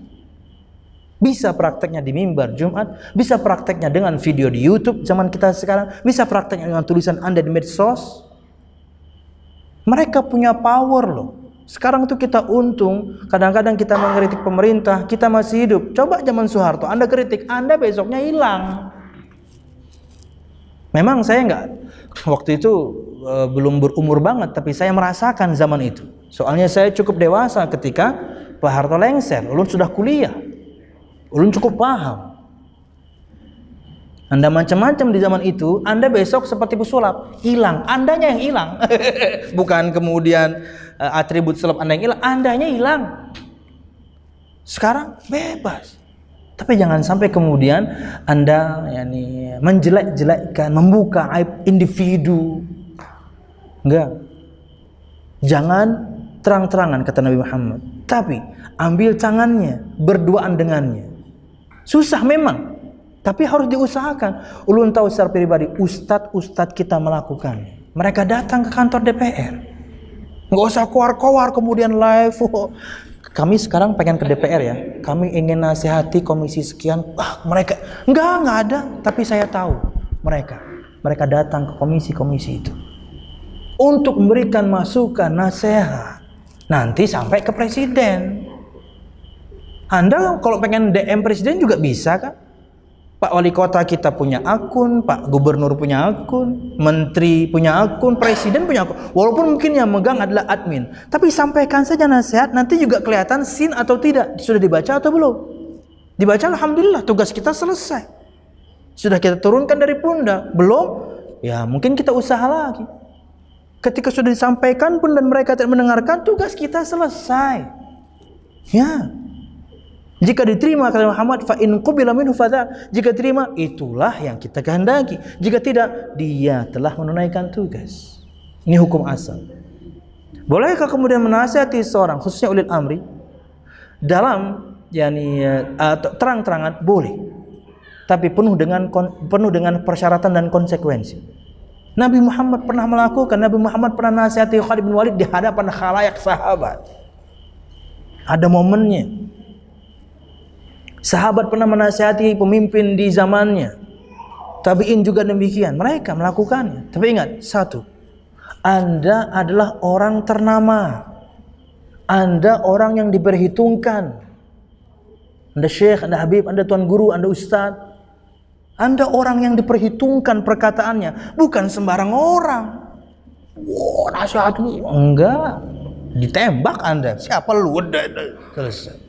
Bisa prakteknya di mimbar Jumat, bisa prakteknya dengan video di YouTube zaman kita sekarang, bisa prakteknya dengan tulisan Anda di medsos. Mereka punya power loh. Sekarang tuh kita untung, kadang-kadang kita mengkritik pemerintah, kita masih hidup. Coba zaman Soeharto, Anda kritik, Anda besoknya hilang. Memang saya waktu itu belum berumur banget, tapi saya merasakan zaman itu. Soalnya saya cukup dewasa ketika Pak Harto lengser, ulun sudah kuliah, ulun cukup paham. Anda macam-macam di zaman itu, Anda besok seperti pesulap, hilang, Andanya yang hilang. Bukan kemudian atribut sulap Anda yang hilang, Andanya hilang. Sekarang bebas. Tapi jangan sampai kemudian Anda menjelek-jelekkan, membuka aib individu. Enggak. Jangan terang-terangan kata Nabi Muhammad, tapi ambil tangannya, berduaan dengannya. Susah memang, tapi harus diusahakan. Ulun tahu secara pribadi, ustadz kita melakukannya. Mereka datang ke kantor DPR, nggak usah keluar-keluar kemudian live. Kami sekarang pengen ke DPR ya, kami ingin nasihati komisi sekian. Mereka nggak ada, tapi saya tahu mereka datang ke komisi-komisi itu untuk memberikan masukan, nasihat, nanti sampai ke presiden. Anda kalau pengen DM presiden juga bisa kan? Pak Wali Kota kita punya akun, Pak Gubernur punya akun, Menteri punya akun, Presiden punya akun. Walaupun mungkin yang megang adalah admin, tapi sampaikan saja nasihat, nanti juga kelihatan sin atau tidak. Sudah dibaca atau belum? Dibaca, alhamdulillah, tugas kita selesai. Sudah kita turunkan dari pundak. Belum? Ya mungkin kita usaha lagi. Ketika sudah disampaikan pun dan mereka tidak mendengarkan, tugas kita selesai. Ya. Jika diterima kata Muhammad, fa in qubila minhu fadha, jika terima itulah yang kita kehendaki. Jika tidak, dia telah menunaikan tugas. Ini hukum asal. Bolehkah kemudian menasihati seorang, khususnya ulil amri, dalam terang-terangan? Boleh, tapi penuh dengan persyaratan dan konsekuensi. Nabi Muhammad pernah melakukan. Nabi Muhammad pernah nasihati Khalid bin Walid di hadapan khalayak sahabat. Ada momennya. Sahabat pernah menasihati pemimpin di zamannya. Tabi'in juga demikian. Mereka melakukannya. Tapi ingat, satu, Anda adalah orang ternama. Anda orang yang diperhitungkan. Anda syekh, Anda habib, Anda tuan guru, Anda ustaz. Anda orang yang diperhitungkan perkataannya. Bukan sembarang orang. Wah, nasihatmu. Enggak. Ditembak Anda. Siapa lu? Selesai.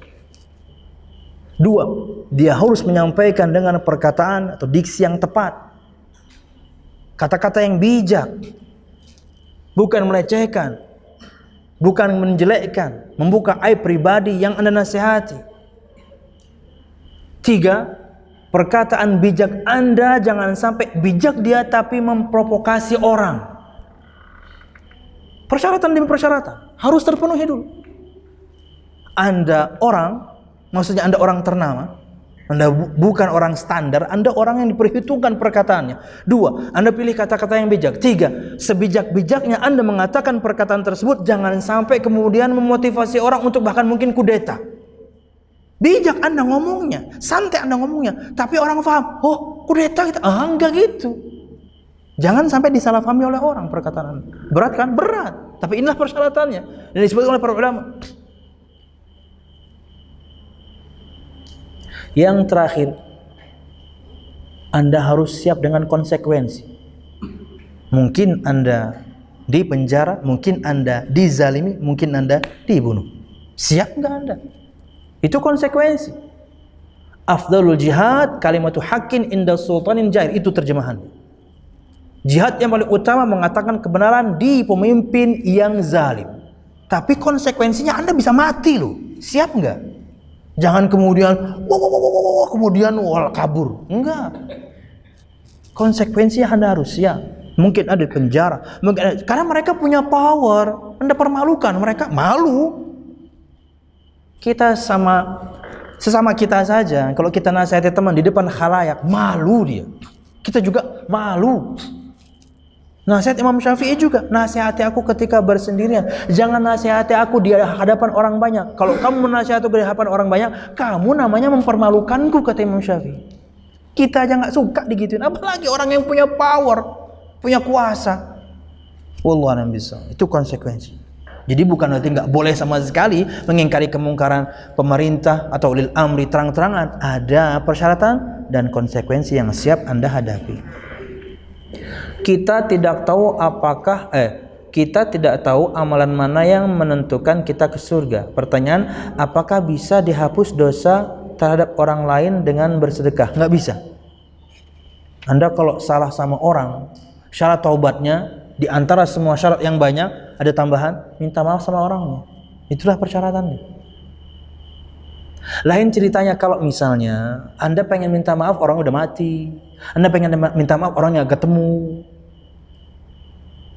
Dua, dia harus menyampaikan dengan perkataan atau diksi yang tepat, kata-kata yang bijak, bukan melecehkan, bukan menjelekkan, membuka aib pribadi yang Anda nasihati. Tiga, perkataan bijak Anda jangan sampai bijak dia tapi memprovokasi orang. Persyaratan demi persyaratan harus terpenuhi dulu. Anda orang, maksudnya Anda orang ternama, Anda bukan orang standar, Anda orang yang diperhitungkan perkataannya. Dua, Anda pilih kata-kata yang bijak. Tiga, sebijak-bijaknya Anda mengatakan perkataan tersebut, jangan sampai kemudian memotivasi orang untuk bahkan mungkin kudeta. Bijak Anda ngomongnya, santai Anda ngomongnya, tapi orang paham, oh kudeta gitu. Enggak gitu. Jangan sampai disalahpahami oleh orang perkataan Anda. Berat kan? Berat. Tapi inilah persyaratannya. Dan disebut oleh para ulama. Yang terakhir, Anda harus siap dengan konsekuensi. Mungkin Anda dipenjara, mungkin Anda dizalimi, mungkin Anda dibunuh. Siap enggak Anda? Itu konsekuensi. Afdalul jihad kalimatu haqqin inda sultanin jair, itu terjemahan. Jihad yang paling utama mengatakan kebenaran di pemimpin yang zalim. Tapi konsekuensinya Anda bisa mati loh. Siap enggak? Jangan kemudian kabur. Enggak. Konsekuensinya Anda harus siap. mungkin ada di penjara, mungkin ada, karena mereka punya power. Anda permalukan mereka, malu. Kita sesama kita saja, kalau kita nasihati teman di depan khalayak, malu dia. Kita juga malu. Nasihat Imam Syafi'i juga, nasihati aku ketika bersendirian, jangan nasihati aku di hadapan orang banyak. Kalau kamu menasihati aku di hadapan orang banyak, kamu namanya mempermalukanku, kata Imam Syafi'i. Kita aja nggak suka digituin, apalagi orang yang punya power, punya kuasa. Wallahu a'lam bishawab. Itu konsekuensi. Jadi bukan berarti nggak boleh sama sekali mengingkari kemungkaran pemerintah atau ulil amri terang-terangan. Ada persyaratan dan konsekuensi yang siap Anda hadapi. Kita tidak tahu kita tidak tahu amalan mana yang menentukan kita ke surga. Pertanyaan, apakah bisa dihapus dosa terhadap orang lain dengan bersedekah? Nggak bisa. Anda kalau salah sama orang, syarat taubatnya di antara semua syarat yang banyak ada tambahan, minta maaf sama orangnya. Itulah persyaratannya. Lain ceritanya kalau misalnya Anda pengen minta maaf orang udah mati, Anda pengen minta maaf orangnya ketemu.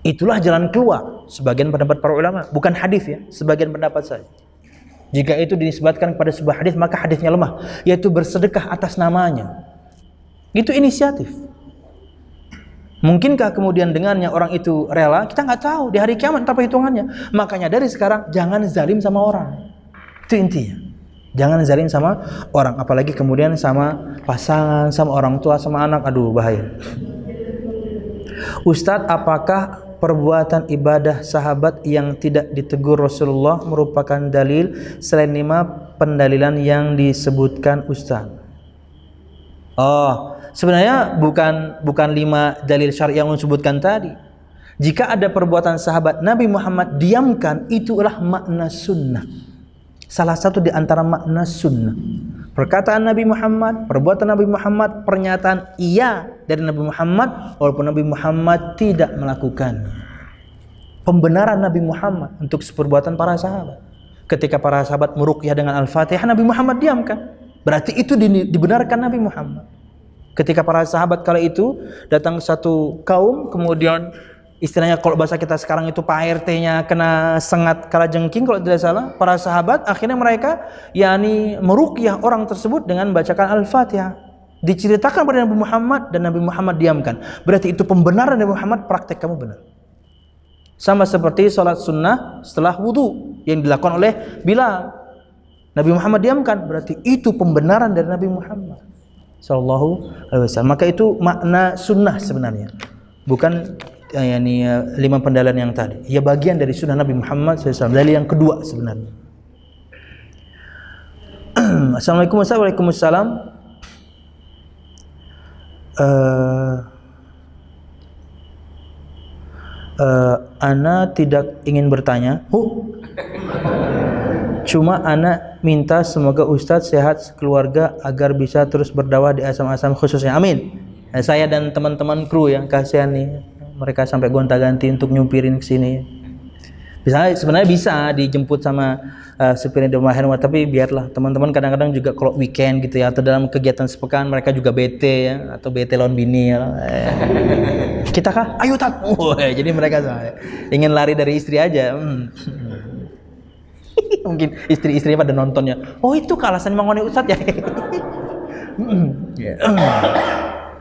Itulah jalan keluar. Sebagian pendapat para ulama, bukan hadis ya, sebagian pendapat saya. Jika itu dinisbatkan kepada sebuah hadis, maka hadisnya lemah, yaitu bersedekah atas namanya. Itu inisiatif. Mungkinkah kemudian dengannya orang itu rela? Kita nggak tahu di hari kiamat apa hitungannya. Makanya dari sekarang jangan zalim sama orang. Itu intinya. Jangan zalim sama orang, apalagi kemudian sama pasangan, sama orang tua, sama anak. Aduh, bahaya. Ustadz, apakah perbuatan ibadah sahabat yang tidak ditegur Rasulullah merupakan dalil selain 5 pendalilan yang disebutkan Ustadz? Oh, sebenarnya bukan 5 dalil syar'i yang disebutkan tadi. Jika ada perbuatan sahabat Nabi Muhammad diamkan, itulah makna sunnah. Salah satu di antara makna sunnah. Perkataan Nabi Muhammad, perbuatan Nabi Muhammad, pernyataan iya dari Nabi Muhammad walaupun Nabi Muhammad tidak melakukan. Pembenaran Nabi Muhammad untuk perbuatan para sahabat. Ketika para sahabat meruqyah dengan Al-Fatihah, Nabi Muhammad diamkan. Berarti itu dibenarkan Nabi Muhammad. Ketika para sahabat kala itu datang satu kaum, kemudian istilahnya kalau bahasa kita sekarang itu Pak RT-nya kena sengat kalajengking kalau tidak salah, para sahabat akhirnya mereka meruqyah orang tersebut dengan bacakan Al-Fatihah. Diceritakan pada Nabi Muhammad dan Nabi Muhammad diamkan. Berarti itu pembenaran Nabi Muhammad, praktek kamu benar. Sama seperti sholat sunnah setelah wudu yang dilakukan oleh Bilal. Nabi Muhammad diamkan, berarti itu pembenaran dari Nabi Muhammad sallallahu alaihi wasallam. Maka itu makna sunnah sebenarnya, bukan 5 pendalilan yang tadi. Ya bagian dari sunnah Nabi Muhammad SAW. Dalil yang kedua sebenarnya. Assalamualaikum warahmatullahi wabarakatuh. Ana tidak ingin bertanya. Cuma ana minta semoga Ustadz sehat keluarga agar bisa terus berdakwah di asam-asam khususnya. Amin. Saya dan teman-teman kru yang kasihan nih, mereka sampai gonta-ganti untuk nyupirin ke sini. Sebenarnya bisa dijemput sama supirnya di rumah, tapi biarlah teman-teman kadang-kadang juga kalau weekend gitu ya, atau dalam kegiatan sepekan mereka juga bete ya, atau bete lawan bini ya. Kita kah? Ayo tat. Jadi mereka ingin lari dari istri aja. Mungkin istri-istrinya pada nontonnya. Oh itu alasan mengoni Ustadz ya.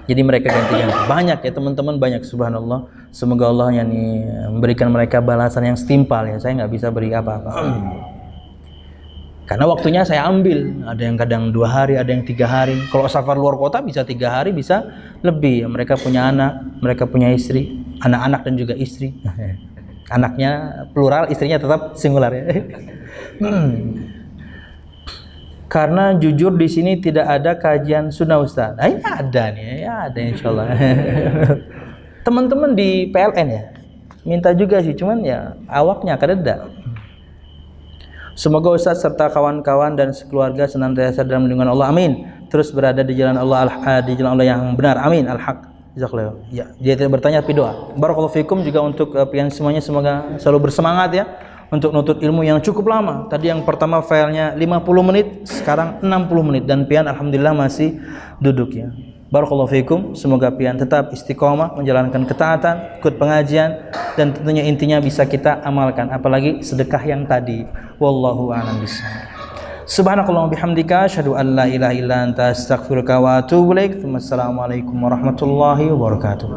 Jadi mereka ganti-ganti. Banyak ya teman-teman, banyak, subhanallah. Semoga Allah memberikan mereka balasan yang setimpal ya. Saya nggak bisa beri apa-apa. Karena waktunya saya ambil. Ada yang kadang 2 hari, ada yang 3 hari. Kalau safar luar kota bisa 3 hari, bisa lebih. Mereka punya anak, mereka punya istri, anak-anak dan juga istri. Anaknya plural, istrinya tetap singular ya. Karena jujur di sini tidak ada kajian sunnah Ustaz. Nah, ini ada nih, ya ada insyaallah. Teman-teman di PLN ya, minta juga sih, cuman ya awaknya kadeda. Semoga Ustaz serta kawan-kawan dan sekeluarga senantiasa dalam lindungan Allah, amin. Terus berada di jalan Allah, di jalan Allah yang benar, amin. Al-haq. Jazakallahu. Ya, dia tidak bertanya tapi doa. Barakallahu fikum juga untuk pian semuanya, semoga selalu bersemangat ya untuk nutut ilmu yang cukup lama. Tadi yang pertama filenya 50 menit, sekarang 60 menit dan pian alhamdulillah masih duduk ya. Barakallahu fikum, semoga pian tetap istiqomah menjalankan ketaatan, ikut pengajian, dan tentunya intinya bisa kita amalkan, apalagi sedekah yang tadi. Wallahu a'lam bishawab. Subhanakallahumma bihamdika asyhadu an la ilaha illa anta astaghfiruka wa atubu ilaik. Wassalamualaikum warahmatullahi wabarakatuh.